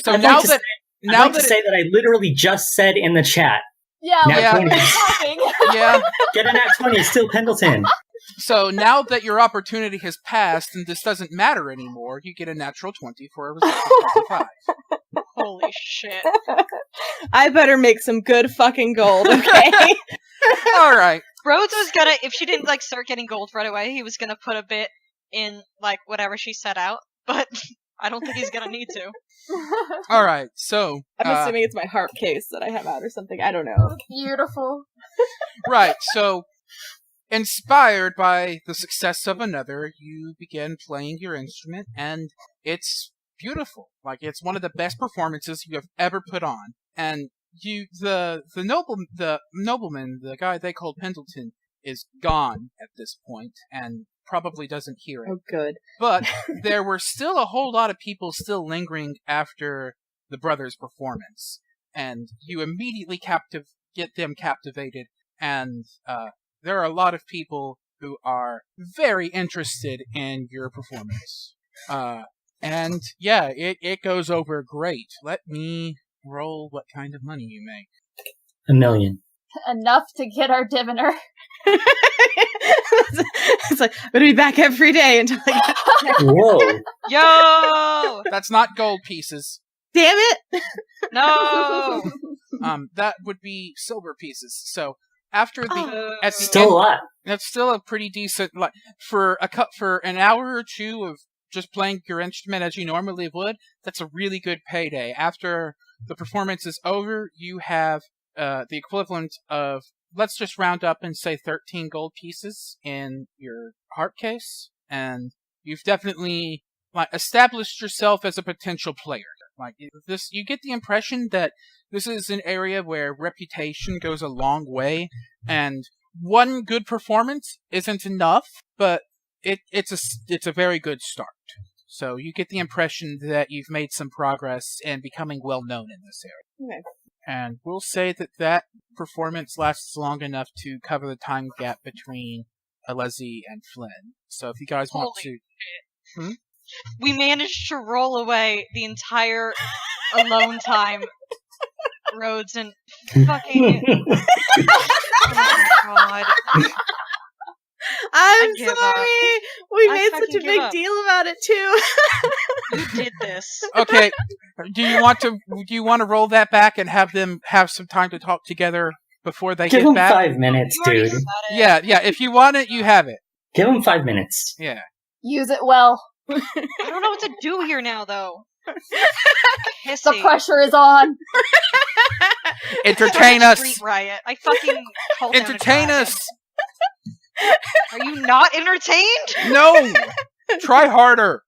So I'd now like to that say, I'd like to say that I literally just said in the chat, Yeah, Nat we 20. were talking. yeah, get a nat 20, it's still Pendleton. so now that your opportunity has passed and this doesn't matter anymore, you get a natural 20 for a result of 25. Holy shit. I better make some good fucking gold, okay? All right. Rhodes was gonna, if she didn't like start getting gold right away, he was gonna put a bit in like whatever she set out, but I don't think he's gonna need to. All right. So I'm assuming it's my harp case that I have out or something. I don't know. Beautiful. right. So inspired by the success of another, you begin playing your instrument, and it's beautiful. Like, it's one of the best performances you have ever put on. And the nobleman, the guy they called Pendleton, is gone at this point and probably doesn't hear it. Oh, good. But there were still a whole lot of people still lingering after the brothers' performance, and you immediately get them captivated, and there are a lot of people who are very interested in your performance. And yeah, it goes over great. Let me roll what kind of money you make. $1 million. Enough to get our diviner. It's like, I'm gonna be back every day until I get... Whoa. Yo! That's not gold pieces. Damn it! No! That would be silver pieces. So after the at the Still end, a lot. that's still a pretty decent, like, for an hour or two of just playing your instrument as you normally would. That's a really good payday. After the performance is over, you have the equivalent of let's just round up and say 13 gold pieces in your harp case, and you've definitely established yourself as a potential player. You get the impression that this is an area where reputation goes a long way, and one good performance isn't enough, but it's a very good start. So you get the impression that you've made some progress in becoming well known in this area. Okay. And we'll say that performance lasts long enough to cover the time gap between Alezi and Flynn. So if you guys want Holy to... We managed to roll away the entire alone time, Rhodes, and fucking. Oh my god. I'm give sorry. up. We I made such fucking a give big up. deal about it too. You did this. Okay, do you want to roll that back and have them have some time to talk together before they Give get him back? 5 minutes, You already dude. said it. Yeah, if you want it, you have it. Give him 5 minutes. Yeah. Use it well. I don't know what to do here now, though. The Pissy. pressure is on. Entertain us. Street riot. I fucking called down a Entertain dragon. us. Are you not entertained? No. Try harder.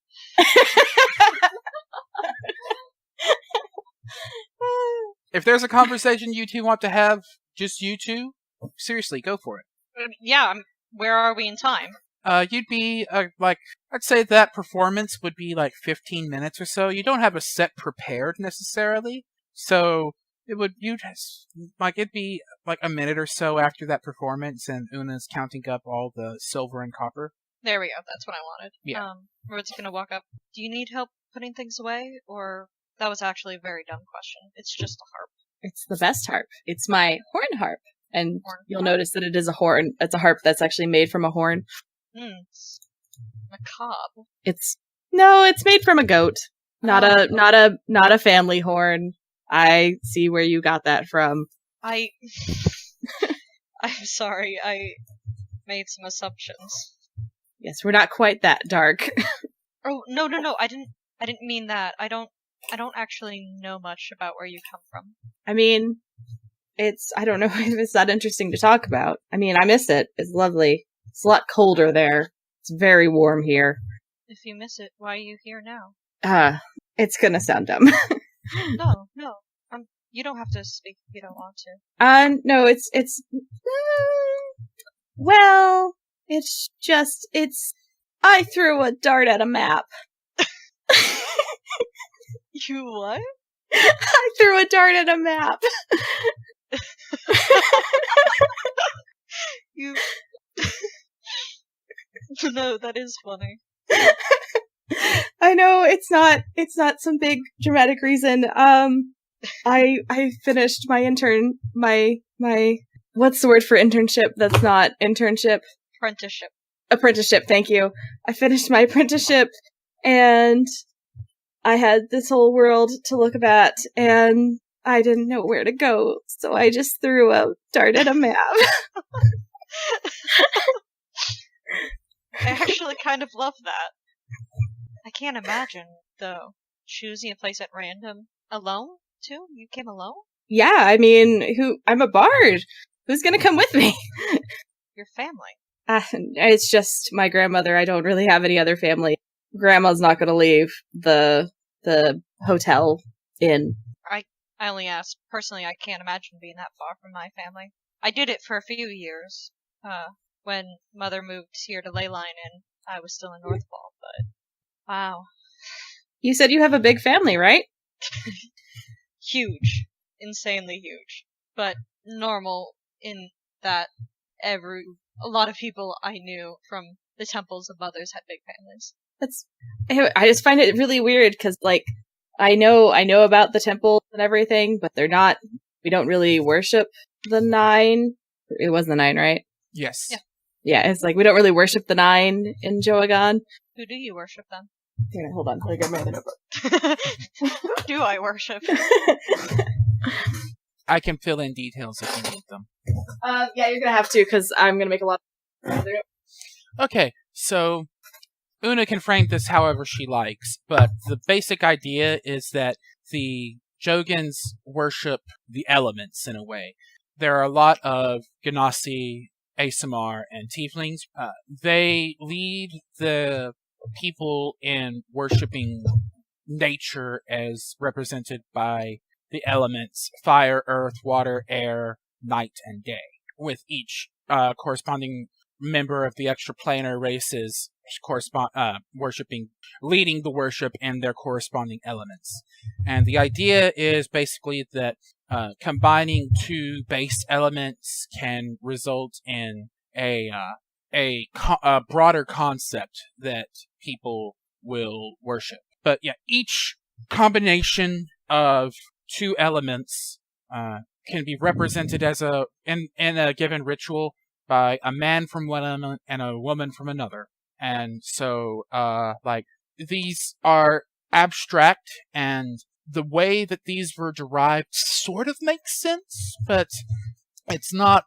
If there's a conversation you two want to have, just you two, seriously, go for it. Yeah, where are we in time? You'd be, I'd say that performance would be 15 minutes or so. You don't have a set prepared necessarily, so it'd be a minute or so after that performance, and Una's counting up all the silver and copper. There we go. That's what I wanted. Yeah. Rhodes is gonna walk up. Do you need help putting things away, or that was actually a very dumb question? It's just a harp. It's the best harp. It's my horn harp. And Horn you'll harp? notice that it is a horn. It's a harp that's actually made from a horn. Macabre. It's made from a goat. Not a family horn. I see where you got that from. I'm sorry. I made some assumptions. Yes, we're not quite that dark. Oh no! I didn't mean that. I don't actually know much about where you come from. I mean, I don't know if it's that interesting to talk about. I mean, I miss it. It's lovely. It's a lot colder there. It's very warm here. If you miss it, why are you here now? It's gonna sound dumb. No. You don't have to speak if you don't want to. No, well, I threw a dart at a map. You what? I threw a dart at a map. You. No, that is funny. I know it's not some big dramatic reason. I finished my what's the word for internship that's not internship? Apprenticeship, thank you. I finished my apprenticeship and I had this whole world to look at and I didn't know where to go, so I just threw a dart at a map. I actually kind of love that. I can't imagine, though, choosing a place at random alone, too? You came alone? Yeah, I mean, I'm a bard. Who's gonna come with me? Your family. It's just my grandmother. I don't really have any other family. Grandma's not gonna leave the hotel inn. I only asked. Personally, I can't imagine being that far from my family. I did it for a few years, when Mother moved here to Leyline and I was still in Northfall, but wow. You said you have a big family, right? Huge. Insanely huge. But normal in that a lot of people I knew from the temples of mothers had big families. I just find it really weird because, I know about the temples and everything, but we don't really worship the 9. It was the 9, right? Yes. Yeah. Yeah, it's we don't really worship the 9 in Joagon. Who do you worship then? Here, hold on. I got my other notebook. Who do I worship? I can fill in details if you need them. Yeah, you're gonna have to, because I'm gonna make a lot of... Okay, so Oona can frame this however she likes, but the basic idea is that the Jogans worship the elements in a way. there are a lot of Ganassi, Asimar, and Tieflings. They lead the people in worshipping nature as represented by the elements fire, earth, water, air, night, and day, with each corresponding member of the extraplanar races leading the worship in their corresponding elements. And the idea is basically that combining two base elements can result in a broader concept that people will worship. But yeah, each combination of two elements can be represented as in a given ritual by a man from one element and a woman from another. And so, these are abstract, and the way that these were derived sort of makes sense, but it's not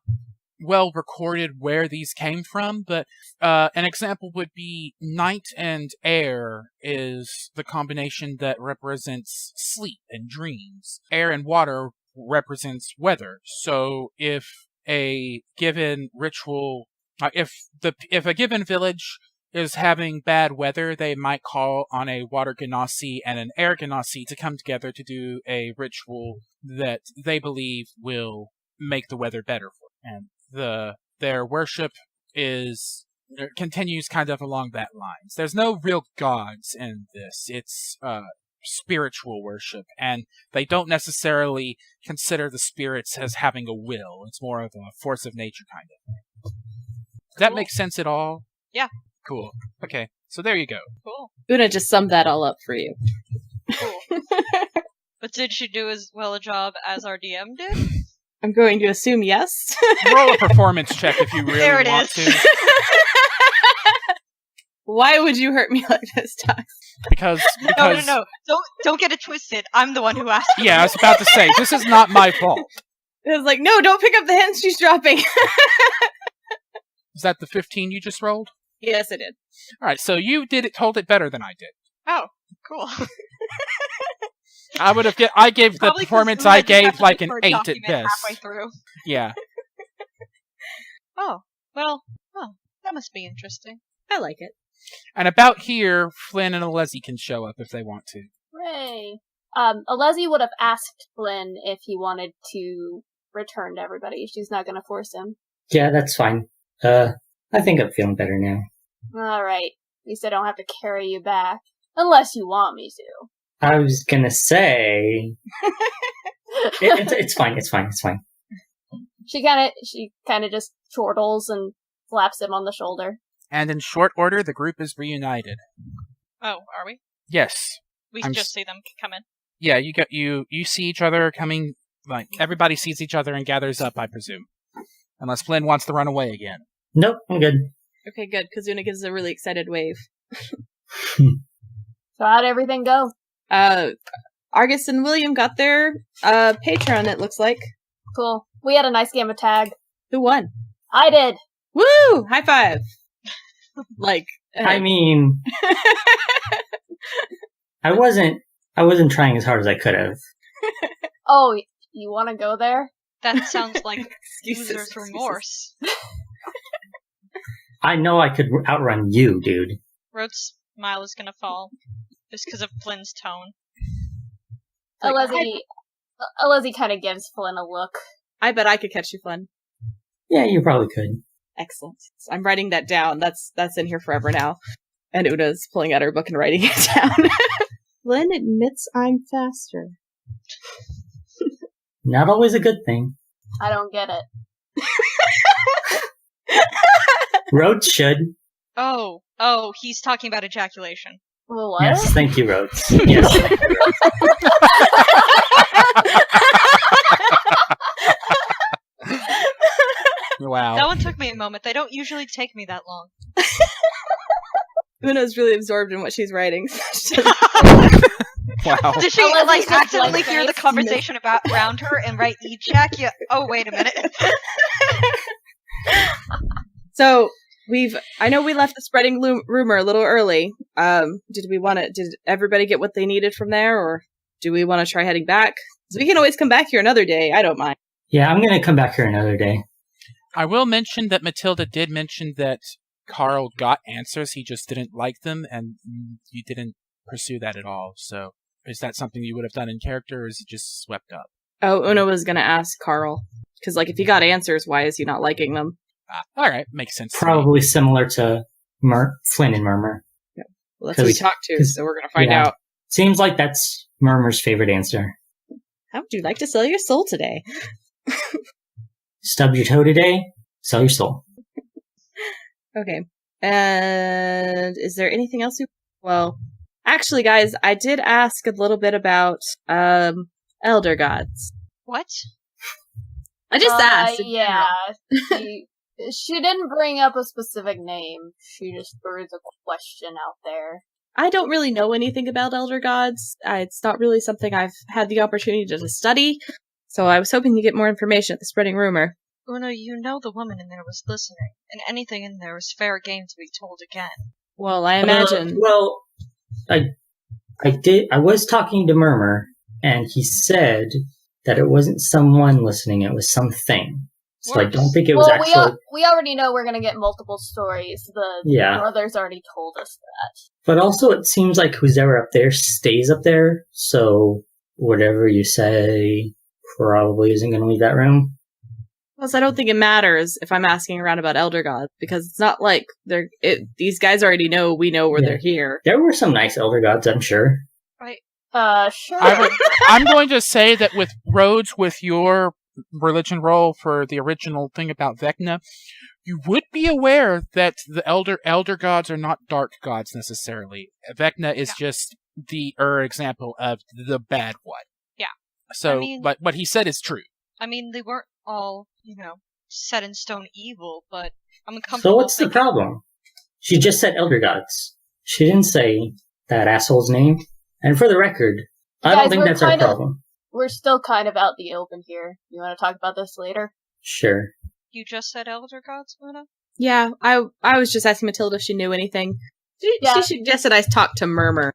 well recorded where these came from. But an example would be night and air is the combination that represents sleep and dreams. Air and water represents weather. So if a given ritual, if a given village is having bad weather, they might call on a water Ganassi and an air Ganassi to come together to do a ritual that they believe will make the weather better for them. And their worship continues kind of along that lines. There's no real gods in this. It's spiritual worship, and they don't necessarily consider the spirits as having a will. It's more of a force of nature kind of thing. Does that make sense at all? Yeah. Cool. Okay, so there you go. Cool. Una just summed that all up for you. Cool. But did she do as well a job as our DM did? I'm going to assume yes. Roll a performance check if you really There it want is. to. Why would you hurt me like this, Tox? Because No. Don't get it twisted. I'm the one who asked. Yeah, I was about to say, this is not my fault. It was like, no, don't pick up the hints she's dropping. Is that the 15 you just rolled? Yes, I did. Alright, so you told it better than I did. Oh, cool. I gave the Probably 'cause performance Una I just had gave to like wait an for a 8 at document best. halfway through. Yeah. Oh, well, that must be interesting. I like it. And about here, Flynn and Alezi can show up if they want to. Hooray. Alezi would have asked Flynn if he wanted to return to everybody. She's not gonna force him. Yeah, that's fine. I think I'm feeling better now. Alright. At least I don't have to carry you back. Unless you want me to. I was gonna say... it's fine, it's fine. She kind of just chortles and slaps him on the shoulder. And in short order, the group is reunited. Oh, are we? Yes. We I'm just see them come in. Yeah, you see each other coming, like, everybody sees each other and gathers up, I presume. Unless Flynn wants to run away again. Nope, I'm good. Okay, good, because Una gives a really excited wave. So how'd everything go? Argus and William got their Patreon, it looks like. Cool. We had a nice game of tag. Who won? I did! Woo! High five! I mean... I wasn't trying as hard as I could have. Oh, you want to go there? That sounds like Excuses, loser's remorse. I know I could outrun you, dude. Rhodes' smile is gonna fall just because of Flynn's tone. Alezi kind of gives Flynn a look. I bet I could catch you, Flynn. Yeah, you probably could. Excellent. I'm writing that down. That's in here forever now. And Una's pulling out her book and writing it down. Flynn admits I'm faster. Not always a good thing. I don't get it. Rhodes should. Oh, he's talking about ejaculation. What? Yes, thank you, Rhodes. Yes. Wow. That one took me a moment. They don't usually take me that long. Una's really absorbed in what she's writing. Wow. Did she Alezi's like just accidentally blank hear the face. conversation around her and write ejak? Yeah. Oh, wait a minute. So I know we left the spreading rumor a little early. Did everybody get what they needed from there, or do we want to try heading back? 'Cause we can always come back here another day. I don't mind. Yeah, I'm gonna come back here another day. I will mention that Matilda did mention that Carl got answers, he just didn't like them, and you didn't pursue that at all. So, is that something you would have done in character, or is it just swept up? Oh, Oona was gonna ask Carl. Because, like, if he got answers, why is he not liking them? Alright, makes sense. Probably similar to Flynn and Murmur. Well, that's who we talked to, so we're gonna find out. Seems like that's Murmur's favorite answer. How would you like to sell your soul today? Stub your toe today, sell your soul. Okay. And is there anything else Well, actually, guys, I did ask a little bit about, elder gods. What? I just asked. Yeah. She didn't bring up a specific name. She just threw the question out there. I don't really know anything about elder gods. It's not really something I've had the opportunity to study, so I was hoping to get more information at the Spreading Rumor. Una, you know the woman in there was listening, and anything in there is fair game to be told again. Well, I imagine. I was talking to Murmur, and he said that it wasn't someone listening, it was something. So I don't think it was actually... we already know we're going to get multiple stories. The brothers already told us that. But also it seems like who's ever up there stays up there, so whatever you say probably isn't going to leave that room. Plus, I don't think it matters if I'm asking around about elder gods, because it's not like these guys already know we know where they're here. There were some nice elder gods, I'm sure. Right. Sure. I'm going to say that with Rhodes, with your religion role for the original thing about Vecna, you would be aware that the elder gods are not dark gods necessarily. Vecna is just the example of the bad one. Yeah. So, but what he said is true. I mean, they weren't all, set in stone evil, but I'm uncomfortable. So what's the problem? She just said elder gods. She didn't say that asshole's name. And for the record, I don't think that's our problem. We're still kind of out the open here. You want to talk about this later? Sure. You just said elder gods, Una? Yeah, I was just asking Matilda if she knew anything. She suggested I talk to Murmur.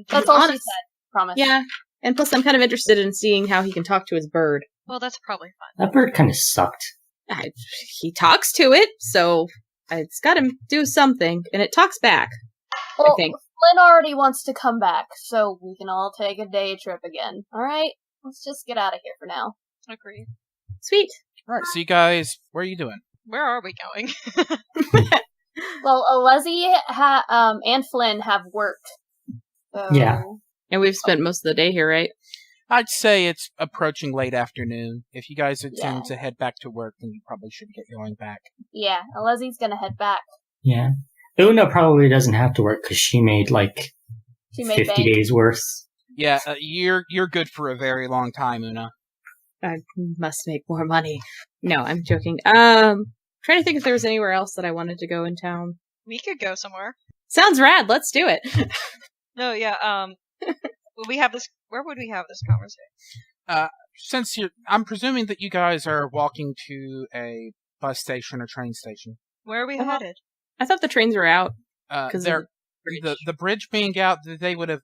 That's all she said. Promise. Yeah, and plus I'm kind of interested in seeing how he can talk to his bird. Well, that's probably fun. That bird kind of sucked. He talks to it, so it's got to do something, and it talks back, well, I think. Flynn already wants to come back, so we can all take a day trip again. Alright? Let's just get out of here for now. Agreed. Sweet. Alright, so you guys, what are you doing? Where are we going? Well, Alezi and Flynn have worked. So... Yeah. And we've spent most of the day here, right? I'd say it's approaching late afternoon. If you guys intend to head back to work, then you probably should get going back. Yeah, Alezi's gonna head back. Yeah. Una probably doesn't have to work because she made 50 days worth. Yeah, you're good for a very long time, Una. I must make more money. No, I'm joking. Trying to think if there was anywhere else that I wanted to go in town. We could go somewhere. Sounds rad. Let's do it. No, yeah. Will we have this? Where would we have this conversation? Since I'm presuming that you guys are walking to a bus station or train station. Where are we headed? I thought the trains were out. The bridge being out, they would have.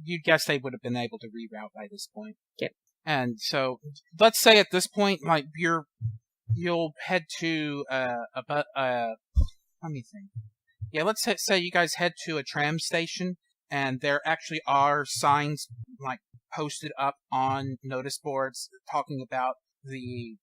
You'd guess they would have been able to reroute by this point. Yep. And so, let's say at this point, you'll head to let me think. Yeah, let's say you guys head to a tram station, and there actually are signs posted up on notice boards talking about the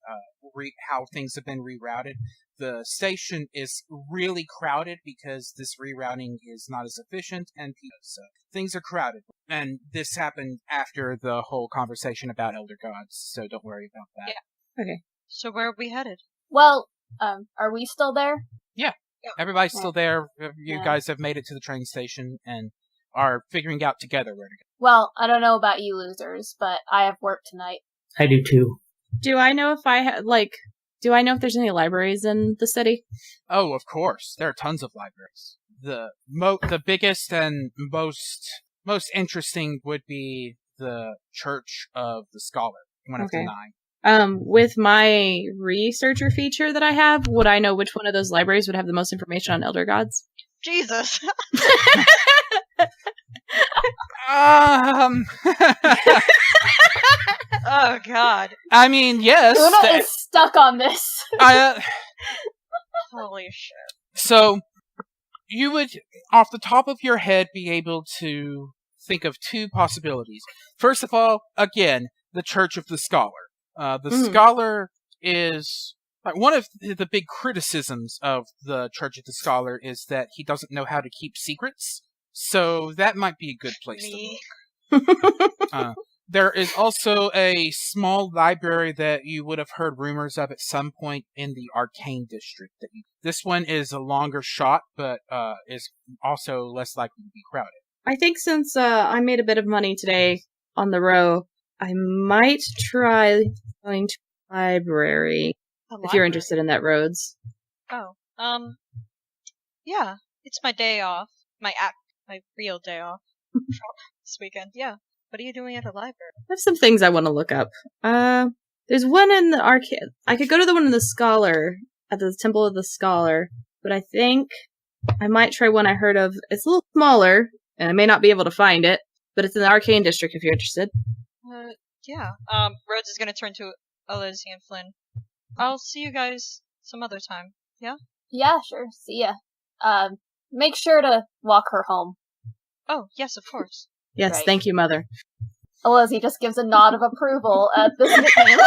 how things have been rerouted. The station is really crowded because this rerouting is not as efficient, and so things are crowded. And this happened after the whole conversation about elder gods, so don't worry about that. Yeah. Okay. So where are we headed? Well, are we still there? Yeah. Everybody's still there. You guys have made it to the train station and are figuring out together where to go. Well, I don't know about you losers, but I have work tonight. I do too. Do I know if do I know if there's any libraries in the city? Oh, of course. There are tons of libraries. The biggest and most interesting would be the Church of the Scholar, one of the 9. With my researcher feature that I have, would I know which one of those libraries would have the most information on elder gods? Jesus. Oh God. I mean, yes. Oona is stuck on this. Holy shit. So, you would, off the top of your head, be able to think of two possibilities. First of all, again, the Church of the Scholar. The Scholar is... one of the big criticisms of the Church of the Scholar is that he doesn't know how to keep secrets, so that might be a good place to look. There is also a small library that you would have heard rumors of at some point in the Arcane District. This one is a longer shot, but is also less likely to be crowded. I think since I made a bit of money today on the row, I might try going to the library. If you're interested in that, Rhodes. Oh, yeah, it's my day off. My real day off this weekend. Yeah. What are you doing at a library? I have some things I want to look up. There's one in the arcade. I could go to the one in the Scholar, at the Temple of the Scholar, but I think I might try one I heard of. It's a little smaller, and I may not be able to find it, but it's in the Arcane District if you're interested. Yeah. Rhodes is gonna turn to Alezi and Flynn. I'll see you guys some other time. Yeah? Yeah, sure. See ya. Make sure to walk her home. Oh, yes, of course. Yes, Right. Thank you, Mother. Alezi just gives a nod of approval at this nickname.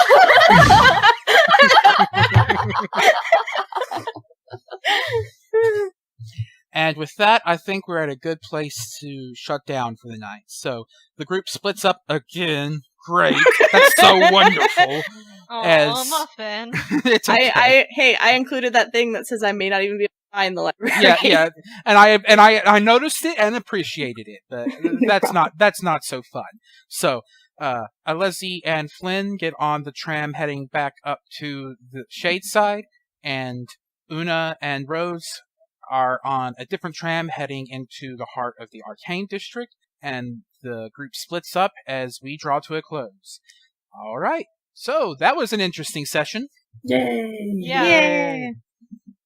And with that, I think we're at a good place to shut down for the night. So the group splits up again. Great. That's so wonderful. Oh, Muffin. It's okay. I included that thing that says I may not even be able to find the library. Yeah. And I noticed it and appreciated it, but that's not so fun. So, Alezi and Flynn get on the tram heading back up to the shade side, and Oona and Rhodes are on a different tram heading into the heart of the Arcane District, and the group splits up as we draw to a close. All right. So, that was an interesting session. Yay! Yeah. Yay!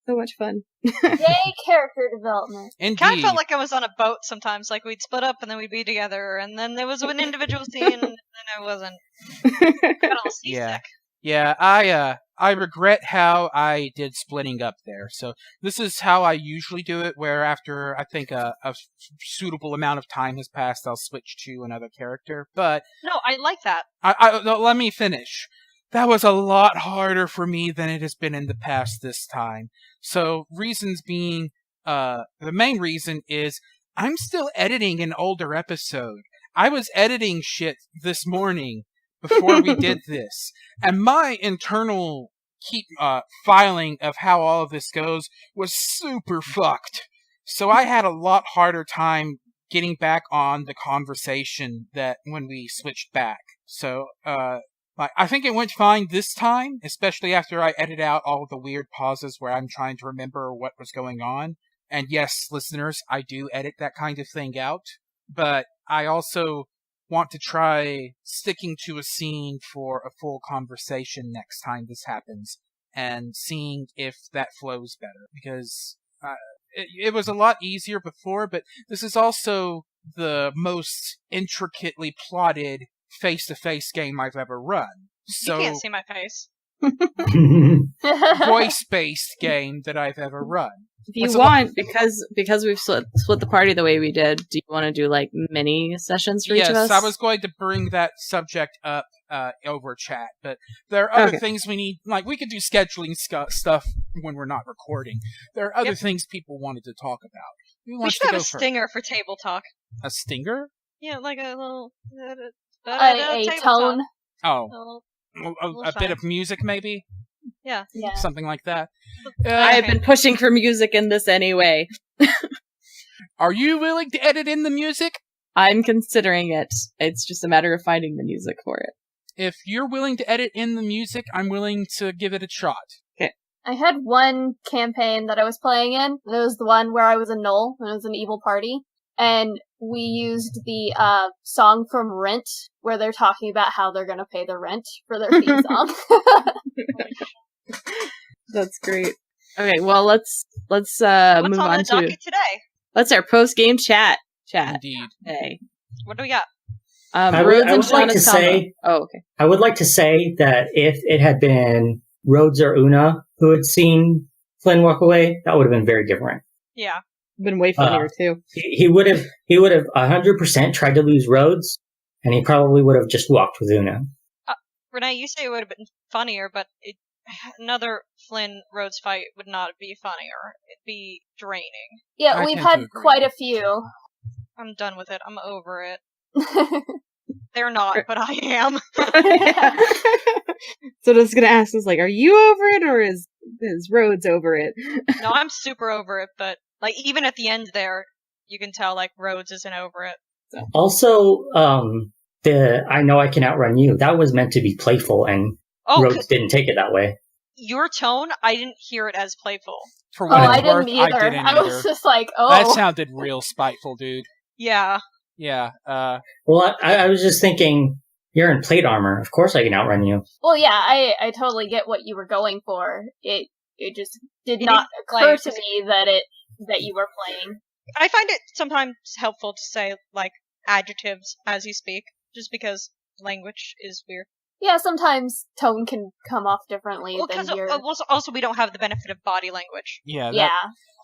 So much fun. Yay, character development. Indeed. Kind of felt like I was on a boat sometimes. Like we'd split up and then we'd be together, and then there was an individual scene, and then I wasn't. I got a little seasick. Yeah, I regret how I did splitting up there. So this is how I usually do it, where after I think a suitable amount of time has passed, I'll switch to another character. But No, I like that. no, let me finish. That was a lot harder for me than it has been in the past this time. So reasons being, the main reason is I'm still editing an older episode. I was editing shit this morning before we did this, and my internal filing of how all of this goes was super fucked. So I had a lot harder time getting back on the conversation that when we switched back. So, I think it went fine this time, especially after I edit out all of the weird pauses where I'm trying to remember what was going on. And yes, listeners, I do edit that kind of thing out, but I also want to try sticking to a scene for a full conversation next time this happens, and seeing if that flows better, because it was a lot easier before, but this is also the most intricately plotted face-to-face game I've ever run. So, You can't see my face. voice-based game that I've ever run. If you want, because we've split the party the way we did, do you want to do like mini sessions for each of us? Yes, I was going to bring that subject up over chat, but there are other things we need. Like, we could do scheduling stuff when we're not recording. There are other things people wanted to talk about. We should have a stinger for table talk. A stinger? Yeah, like a little A table tone. talk. Oh, little a bit of music, maybe? Yeah. Something like that. I have been pushing for music in this anyway. Are you willing to edit in the music? I'm considering it. It's just a matter of finding the music for it. If you're willing to edit in the music, I'm willing to give it a shot. I had one campaign that I was playing in. It was the one where I was a gnoll, and it was an evil party. And we used the song from Rent, where they're talking about how they're going to pay the rent for their theme song. That's great. Okay, well let's What's move on on the to docket today? our post game chat. Indeed. Hey, What do we got? Rhodes and would like to Shauna's combo. say, Oh, okay. I would like to say that if it had been Rhodes or Oona who had seen Flynn walk away, that would have been very different. Yeah. Been way funnier too. He would have 100% tried to lose Rhodes, and he probably would have just walked with Oona. Renee, you say it would have been funnier, but another Flynn Rhodes fight would not be funnier. It'd be draining. Yeah, I we've tend to had agree. quite a few. I'm done with it. I'm over it. They're not, but I am. So I was gonna ask, is like, are you over it, or is Rhodes over it? No, I'm super over it, but like even at the end there, you can tell like Rhodes isn't over it. Also, I know I can outrun you. That was meant to be playful, and Rhodes didn't take it that way. Your tone, I didn't hear it as playful. For Oh, what I it's worth, didn't either. I didn't I was either. just like, oh. That sounded real spiteful, dude. Yeah. Yeah. Well, I was just thinking, you're in plate armor. Of course I can outrun you. Well, yeah, I totally get what you were going for. It just did It not didn't, occur like, to me that you were playing. I find it sometimes helpful to say like adjectives as you speak, just because language is weird. Yeah, sometimes tone can come off differently Well, than because your... also we don't have the benefit of body language. Yeah. Yeah.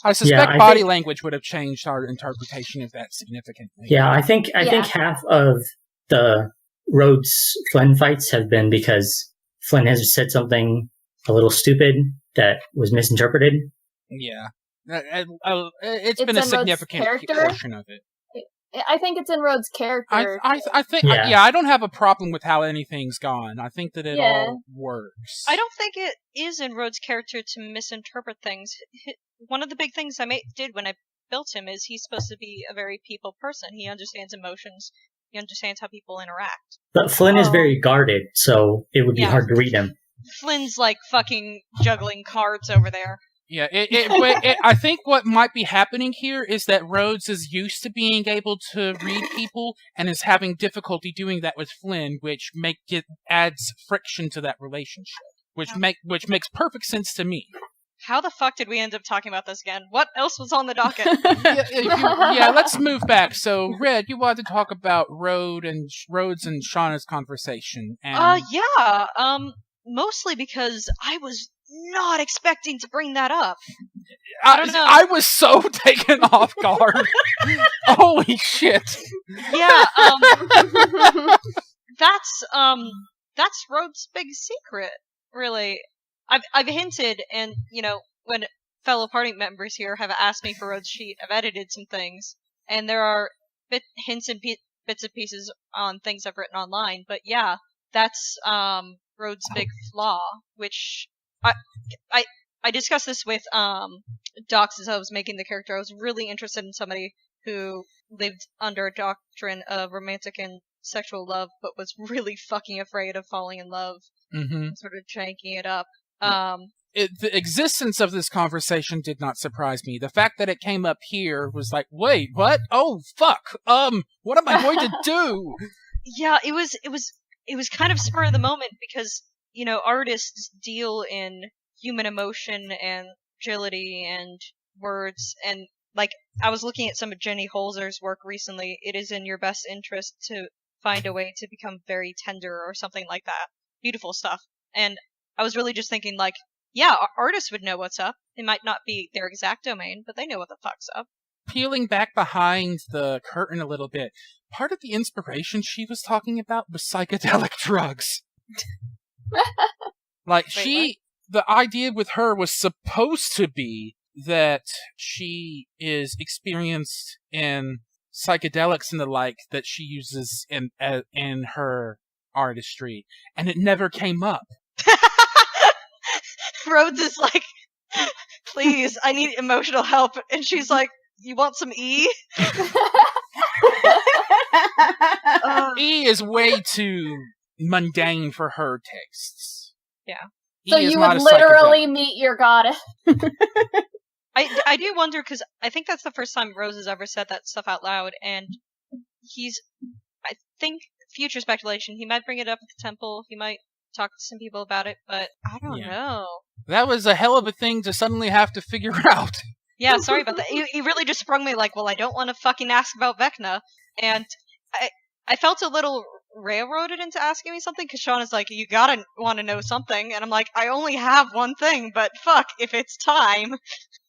I suspect I body think- language would have changed our interpretation of that significantly. Yeah, I think half of the Rhodes Flynn fights have been because Flynn has said something a little stupid that was misinterpreted. Yeah. It's in been a Rhodes' significant character? portion of it. I think it's in Rhodes' character. I think, Yeah. I don't have a problem with how anything's gone. I think that it Yeah. all works. I don't think it is in Rhodes' character to misinterpret things. One of the big things I did when I built him is he's supposed to be a very people person. He understands emotions. He understands how people interact. But Flynn is Oh. very guarded, so it would be Yeah. hard to read him. Flynn's like fucking juggling cards over there. Yeah, I think what might be happening here is that Rhodes is used to being able to read people and is having difficulty doing that with Flynn, which adds friction to that relationship, which makes perfect sense to me. How the fuck did we end up talking about this again? What else was on the docket? Yeah, let's move back. So, Red, you wanted to talk about Rhodes and Shauna's conversation, and Yeah. Mostly because I was not expecting to bring that up. I don't know. I was so taken off guard. Holy shit! Yeah. That's Rhodes' big secret, really. I've hinted, and when fellow party members here have asked me for Rhodes' sheet, I've edited some things, and there are hints and bits and pieces on things I've written online. But yeah, that's Rhodes' big flaw, which I discussed this with Docs as I was making the character. I was really interested in somebody who lived under a doctrine of romantic and sexual love, but was really fucking afraid of falling in love, sort of janking it up. The existence of this conversation did not surprise me. The fact that it came up here was like, wait, what? Oh, fuck. What am I going to do? Yeah, it was kind of spur of the moment because, artists deal in human emotion and agility and words, and like I was looking at some of Jenny Holzer's work recently. It is in your best interest to find a way to become very tender or something like that. Beautiful stuff. And I was really just thinking like, yeah, artists would know what's up. It might not be their exact domain, but they know what the fuck's up. Peeling back behind the curtain a little bit, part of the inspiration she was talking about was psychedelic drugs. Like, the idea with her was supposed to be that she is experienced in psychedelics and the like that she uses in her artistry, and it never came up. Rhodes is like, please, I need emotional help. And she's like, you want some E? E is way too mundane for her tastes. Yeah. E So is you not would a literally psychedelic. meet your goddess. I do wonder, because I think that's the first time Rose has ever said that stuff out loud, and I think, future speculation, he might bring it up at the temple, he might talk to some people about it, but I don't know. That was a hell of a thing to suddenly have to figure out. Yeah, sorry about that. He really just sprung me like, well, I don't want to fucking ask about Vecna, and I felt a little railroaded into asking me something because Sean is like, you gotta want to know something, and I'm like, I only have one thing, but fuck, if it's time.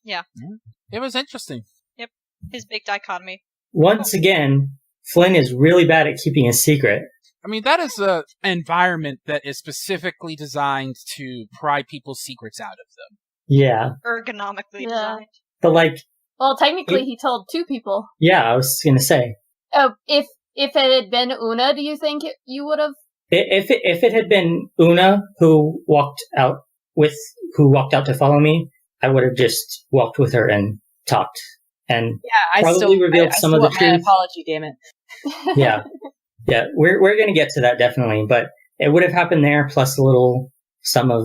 Yeah. It was interesting. Yep. His big dichotomy. Once again, Flynn is really bad at keeping a secret. I mean, that is an environment that is specifically designed to pry people's secrets out of them. Yeah. Ergonomically Yeah. designed. But like, Well, technically, he told 2 people. yeah, I was gonna say, Oh, if it had been Oona, do you think you would have? if it had been Oona who walked out to follow me, I would have just walked with her and talked and I probably still revealed I some still of the want my truth. apology, damn it. Yeah. Yeah, we're gonna get to that definitely, but it would have happened there plus some of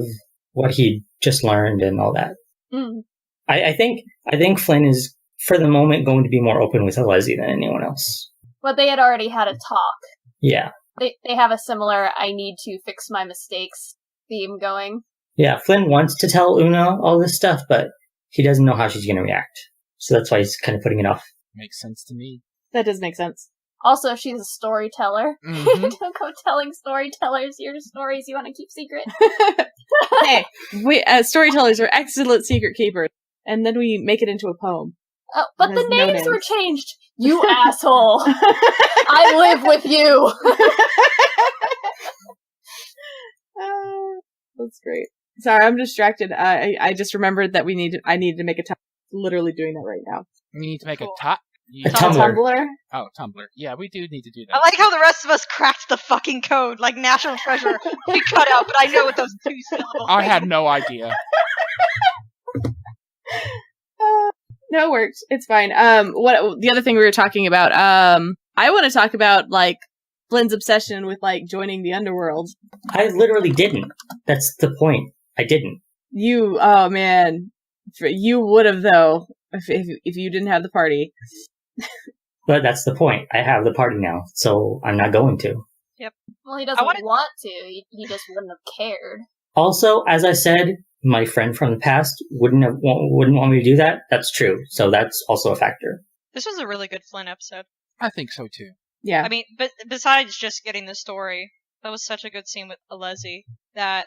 what he just learned and all that. Mm. I think Flynn is for the moment going to be more open with Alezi than anyone else. But they had already had a talk. Yeah. They have a similar "I need to fix my mistakes" theme going. Yeah, Flynn wants to tell Oona all this stuff, but he doesn't know how she's gonna react. So that's why he's kind of putting it off. Makes sense to me. That does make sense. Also, she's a storyteller. Mhm. Don't go telling storytellers your stories you want to keep secret. Hey, we as storytellers are excellent secret keepers, and then we make it into a poem. Oh, but It the has no names were names. changed. You asshole! I live with you. That's great. Sorry, I'm distracted. I just remembered that I needed to make a time. Literally doing that right now. We need to make Cool. a top. A Tumblr. Tumblr. Oh, Tumblr. Yeah, we do need to do I that. like how the rest of us cracked the fucking code, like National Treasure. We cut out, but I know what those 2 syllables I mean. had no idea. No, it worked. It's fine. What the other thing we were talking about? I want to talk about like Flynn's obsession with like joining the underworld. I literally didn't. That's the point. I didn't. Oh man, you would have though if you didn't have the party. But that's the point. I have the party now, so I'm not going to. Well, he doesn't wanted- want to. He just wouldn't have cared. Also, as I said, my friend from the past wouldn't want me to do that. That's true. So that's also a factor. This was a really good Flynn episode. I think so too. Yeah. I mean, but besides just getting the story, that was such a good scene with Alezi that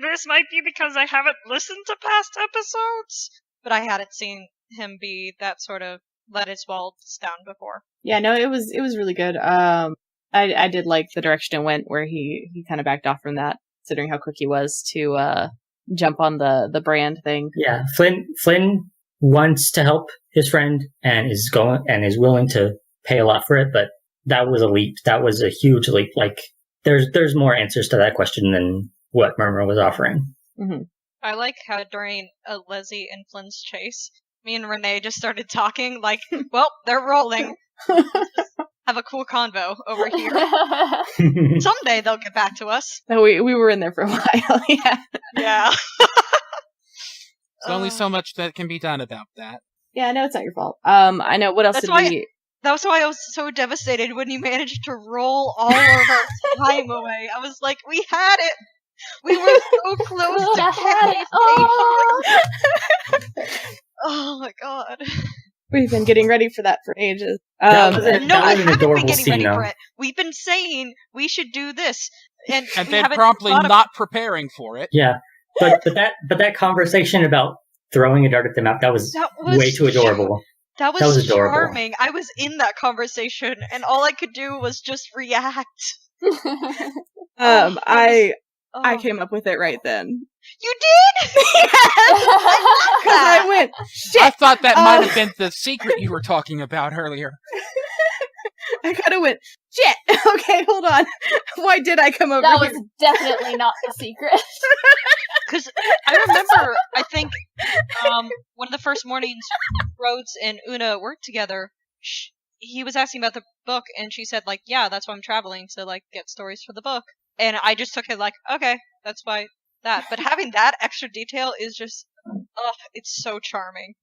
this might be because I haven't listened to past episodes, but I hadn't seen him be that sort of let his walls down before. Yeah, no, it was really good. I did like the direction it went where he kind of backed off from that, considering how quick he was to jump on the brand thing. Yeah, Flynn wants to help his friend and is willing to pay a lot for it, but that was a leap. That was a huge leap. Like there's more answers to that question than what Murmur was offering. Mm-hmm. I like how during Alezi and Flynn's chase, me and Renee just started talking like, well, they're rolling. Have a cool convo over here. Someday they'll get back to us. So we were in there for a while. Yeah. Yeah. There's only so much that can be done about that. Yeah, no, it's not your fault. I know. What else That's did why- we? That was why I was so devastated when you managed to roll all of our time away. I was like, we had it. We were so close to I had getting it all. Oh my god. We've been getting ready for that for ages. That was it. No, That we was an haven't been adorable getting scene, ready though. for it. We've been saying we should do this, and And we then haven't promptly thought of- not preparing for it. Yeah, but that conversation about throwing a dart at the map, that was That was way too adorable. That was, That was adorable. charming. I was in that conversation, and all I could do was just react. Oh, I came up with it right then. You did? Because I went, shit. I thought that might have been the secret you were talking about earlier. I kind of went, shit. Okay, hold on. Why did I come over That here? was definitely not the secret. Because I remember, I think, one of the first mornings Rhodes and Oona worked together, he was asking about the book, and she said, like, yeah, that's why I'm traveling, to, like, get stories for the book. And I just took it like, okay, that's why that. But having that extra detail is just, it's so charming.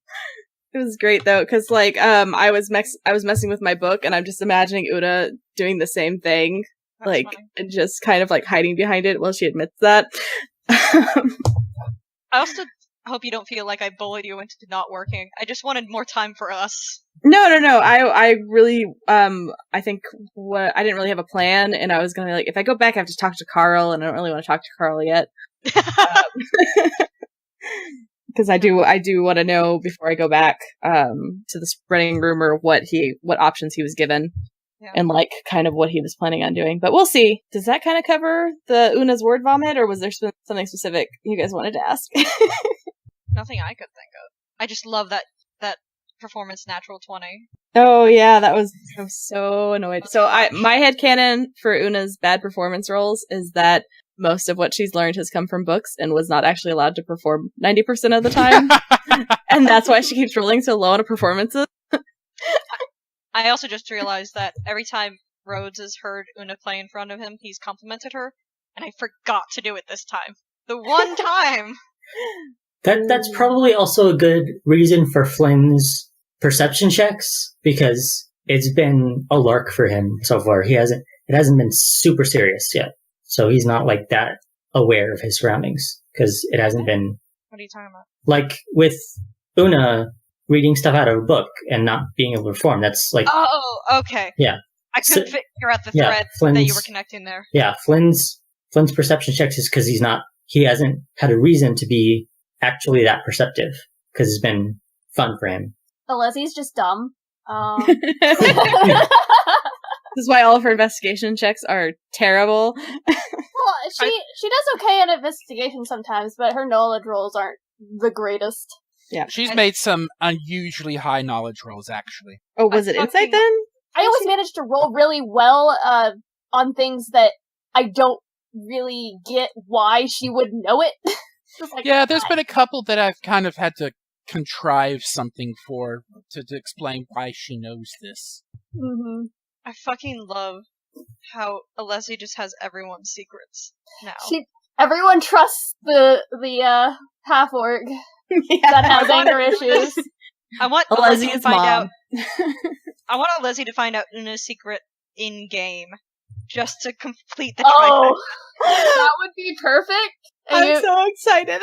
It was great though, because like I was messing with my book, and I'm just imagining Oona doing the same thing, That's like funny. and just kind of like hiding behind it while she admits that. I also hope you don't feel like I bullied you into not working. I just wanted more time for us. No. I really, I think I didn't really have a plan, and I was gonna be like, if I go back, I have to talk to Carl, and I don't really want to talk to Carl yet. Because I do want to know before I go back, to the spreading rumor what options he was given. Yeah. And like kind of what he was planning on doing. But we'll see. Does that kind of cover the Oona's word vomit, or was there something specific you guys wanted to ask? Nothing I could think of. I just love that performance natural 20. Oh yeah, I was so annoyed. So my headcanon for Oona's bad performance roles is that most of what she's learned has come from books and was not actually allowed to perform 90% of the time. And that's why she keeps rolling so low on her performances. I also just realized that every time Rhodes has heard Oona play in front of him, he's complimented her, and I forgot to do it this time. The one time! That's probably also a good reason for Flynn's perception checks, because it's been a lark for him so far. It hasn't been super serious yet. So he's not like that aware of his surroundings, because it hasn't been... What are you talking about? Like with Oona reading stuff out of a book and not being able to perform. That's like... Oh, okay. Yeah. I couldn't figure out the thread that you were connecting there. Yeah, Flynn's perception checks is because he hasn't had a reason to be actually that perceptive, because it's been fun for him. Alezi's just dumb. This is why all of her investigation checks are terrible. Well, she does okay in investigation sometimes, but her knowledge rolls aren't the greatest. Yeah, she's made some unusually high knowledge rolls, actually. Oh, was it insight then? I always manage to roll really well on things that I don't really get why she would know it. Like, yeah, there's been a couple that I've kind of had to contrive something for to explain why she knows this. Mm-hmm. I fucking love how Alezi just has everyone's secrets now. Everyone trusts the half-orc that has anger issues. I want Alezi to find out. I want Alezi to find out Oona's secret in game, just to complete the trifecta. That would be perfect. I'm so excited.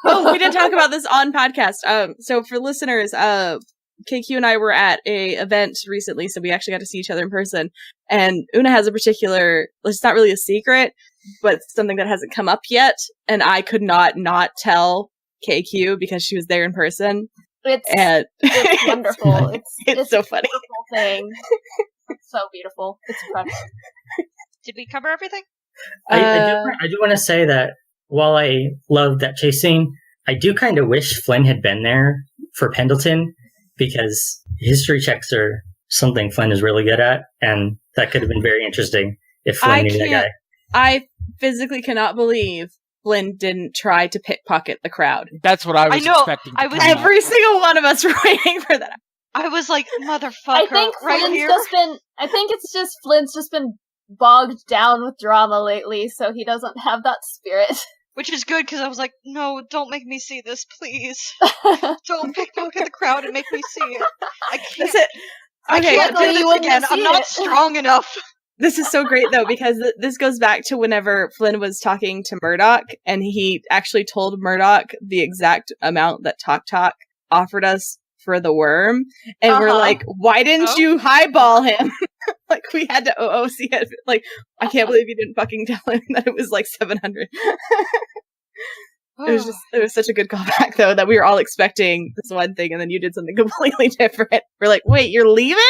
Oh, we didn't talk about this on podcast. So for listeners, KQ and I were at a event recently, so we actually got to see each other in person. And Oona has a particular, it's not really a secret, but something that hasn't come up yet. And I could not tell KQ because she was there in person. It's wonderful. It's so funny. It's a beautiful thing. It's so beautiful. It's incredible. Did we cover everything? I do want to say that while I love that chase scene, I do kind of wish Flynn had been there for Pendleton, because history checks are something Flynn is really good at, and that could have been very interesting if Flynn knew that guy. I physically cannot believe Flynn didn't try to pickpocket the crowd. That's what I was expecting. Every single one of us were waiting for that. I was like, motherfucker, I think it's just Flynn's just been bogged down with drama lately, so he doesn't have that spirit. Which is good, because I was like, no, don't make me see this, please. Don't pickpocket the crowd and make me see it. I can't. I can't do this again. I'm not strong enough. This is so great, though, because this goes back to whenever Flynn was talking to Murdoch, and he actually told Murdoch the exact amount that Tok offered us for the worm, and we're like, why didn't you highball him? Like, we had to OOC it. Like, I can't believe you didn't fucking tell him that it was like 700. It was such a good callback, though, that we were all expecting this one thing, and then you did something completely different. We're like, wait, you're leaving?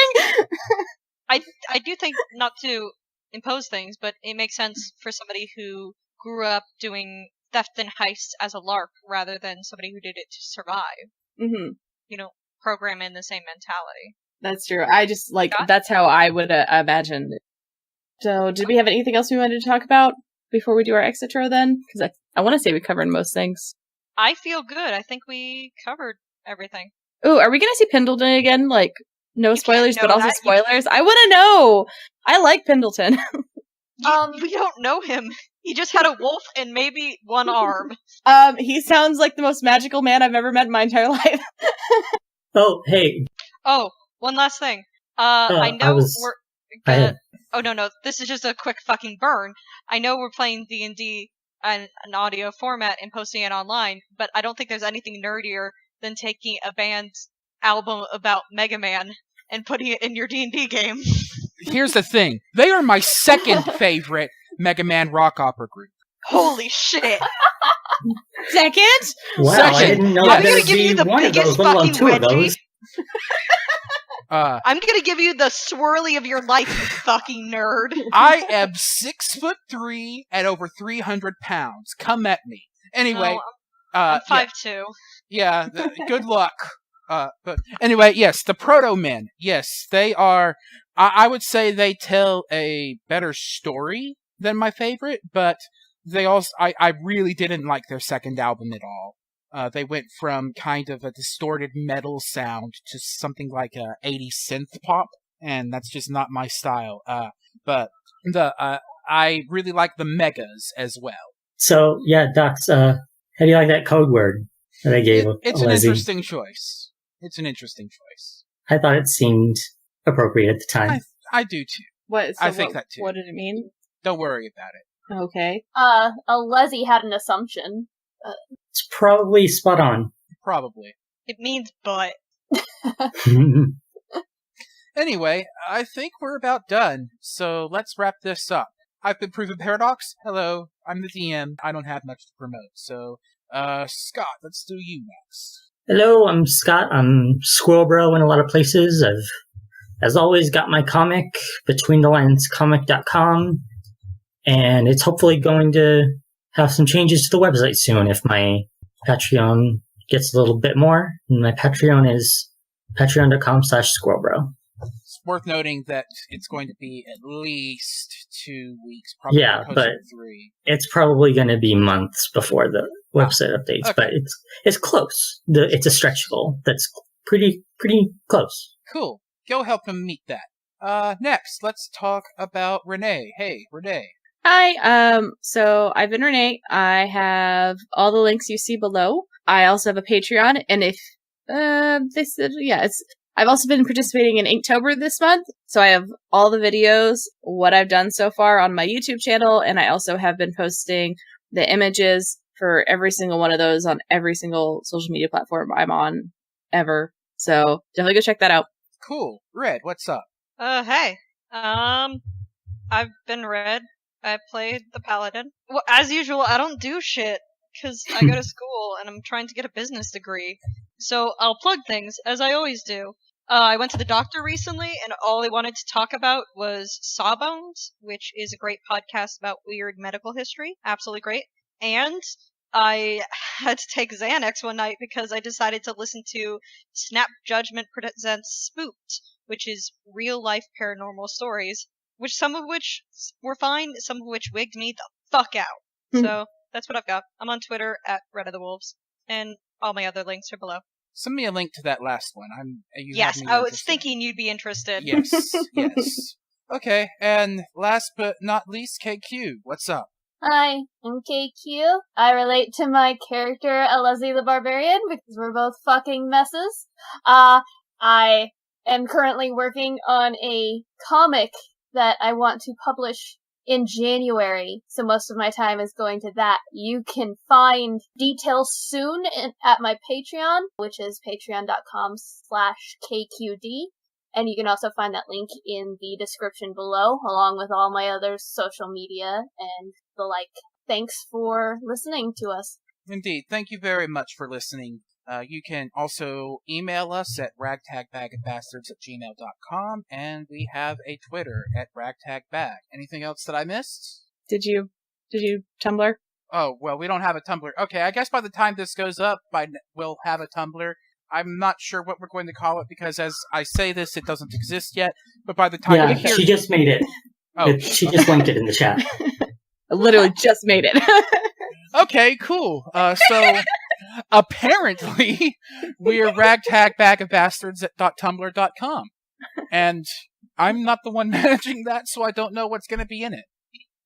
I do think, not to impose things, but it makes sense for somebody who grew up doing theft and heists as a lark rather than somebody who did it to survive. Mm-hmm. You know, program in the same mentality. That's true. I just, that's how I would imagine it. So, did we have anything else we wanted to talk about before we do our exit row then? Because I want to say we covered most things. I feel good. I think we covered everything. Ooh, are we going to see Pendleton again? Like, no spoilers, but also spoilers? I want to know! I like Pendleton. We don't know him. He just had a wolf and maybe one arm. He sounds like the most magical man I've ever met in my entire life. Oh, hey. Oh, one last thing. I know we're gonna... Oh no, this is just a quick fucking burn. I know we're playing D&D and an audio format and posting it online, but I don't think there's anything nerdier than taking a band's album about Mega Man and putting it in your D&D game. Here's the thing. They are my second favorite Mega Man rock opera group. Holy shit! Second? Wow, I Second. didn't know Yeah. that I'm there gonna would give you be the one of biggest those, let alone fucking two of wedgie. those. I'm gonna give you the swirly of your life, you fucking nerd. I am 6'3" and over 300 pounds. Come at me. Anyway, I'm 5'2". yeah, good luck. But anyway, yes, the Proto Men. Yes, they are. I would say they tell a better story than my favorite, but they also. I really didn't like their second album at all. They went from kind of a distorted metal sound to something like a 80s synth pop, and that's just not my style. But I really like the Megas as well. So, yeah, Docs, how do you like that code word that I gave It's an Alezi? interesting choice. It's an interesting choice. I thought it seemed appropriate at the time. I do too. What? So I think that too. What did it mean? Don't worry about it. Okay. Alezi had an assumption. It's probably spot on. Probably. It means butt. Anyway, I think we're about done, so let's wrap this up. I've been Proven Paradox. Hello, I'm the DM. I don't have much to promote, so, Scott, let's do you next. Hello, I'm Scott. I'm Squirrel Bro in a lot of places. I've, as always, got my comic, BetweenTheLinesComic.com, and it's hopefully going to have some changes to the website soon if my Patreon gets a little bit more. And my Patreon is patreon.com/squirrelbro. It's worth noting that it's going to be at least 2 weeks, probably Yeah, closer but to 3. it's probably going to be months before the website updates, okay. but it's close. It's a stretch goal that's pretty close. Cool. Go help him meet that. Next, let's talk about Renee. Hey, Renee. Hi, so I've been Renee. I have all the links you see below. I also have a Patreon, and if, I've also been participating in Inktober this month, so I have all the videos, what I've done so far on my YouTube channel, and I also have been posting the images for every single one of those on every single social media platform I'm on ever. So definitely go check that out. Cool. Red, what's up? Hey. I've been Red. I played the Paladin. Well, as usual, I don't do shit, because I go to school, and I'm trying to get a business degree. So I'll plug things, as I always do. I went to the doctor recently, and all they wanted to talk about was Sawbones, which is a great podcast about weird medical history. Absolutely great. And I had to take Xanax one night because I decided to listen to Snap Judgment Presents Spooked, which is real-life paranormal stories, some of which were fine, some of which wigged me the fuck out. So that's what I've got. I'm on Twitter at Red of the Wolves, and all my other links are below. Send me a link to that last one. Yes, I was thinking you'd be interested. Yes, yes. Okay, and last but not least, KQ, what's up? Hi, I'm KQ. I relate to my character Alezi the Barbarian because we're both fucking messes. I am currently working on a comic that I want to publish in January, so most of my time is going to that. You can find details soon at my Patreon, which is patreon.com/KQD, and you can also find that link in the description below, along with all my other social media and the like. Thanks for listening to us. Indeed, thank you very much for listening. You can also email us at ragtagbagofbastards@gmail.com, and we have a Twitter at ragtagbag. Anything else that I missed? Did you Tumblr? Oh, well, we don't have a Tumblr. Okay, I guess by the time this goes up, we'll have a Tumblr. I'm not sure what we're going to call it, because as I say this, it doesn't exist yet, but by the time you hear... she just made it. She just linked it in the chat. I literally just made it. Okay, cool. So... apparently, we're ragtagbagofbastards@tumblr.com. And I'm not the one managing that, so I don't know what's going to be in it.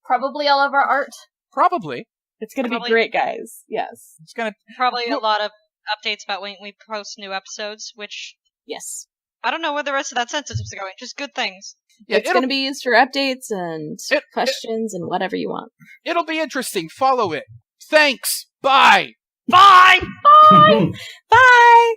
Probably all of our art. Probably. It's going to be great, guys. Yes. It's going to... Probably a lot of updates about when we post new episodes, which... Yes. I don't know where the rest of that sentence is going. Just good things. Yeah, It's going to be used for updates and questions and whatever you want. It'll be interesting. Follow it. Thanks. Bye. Bye! Bye!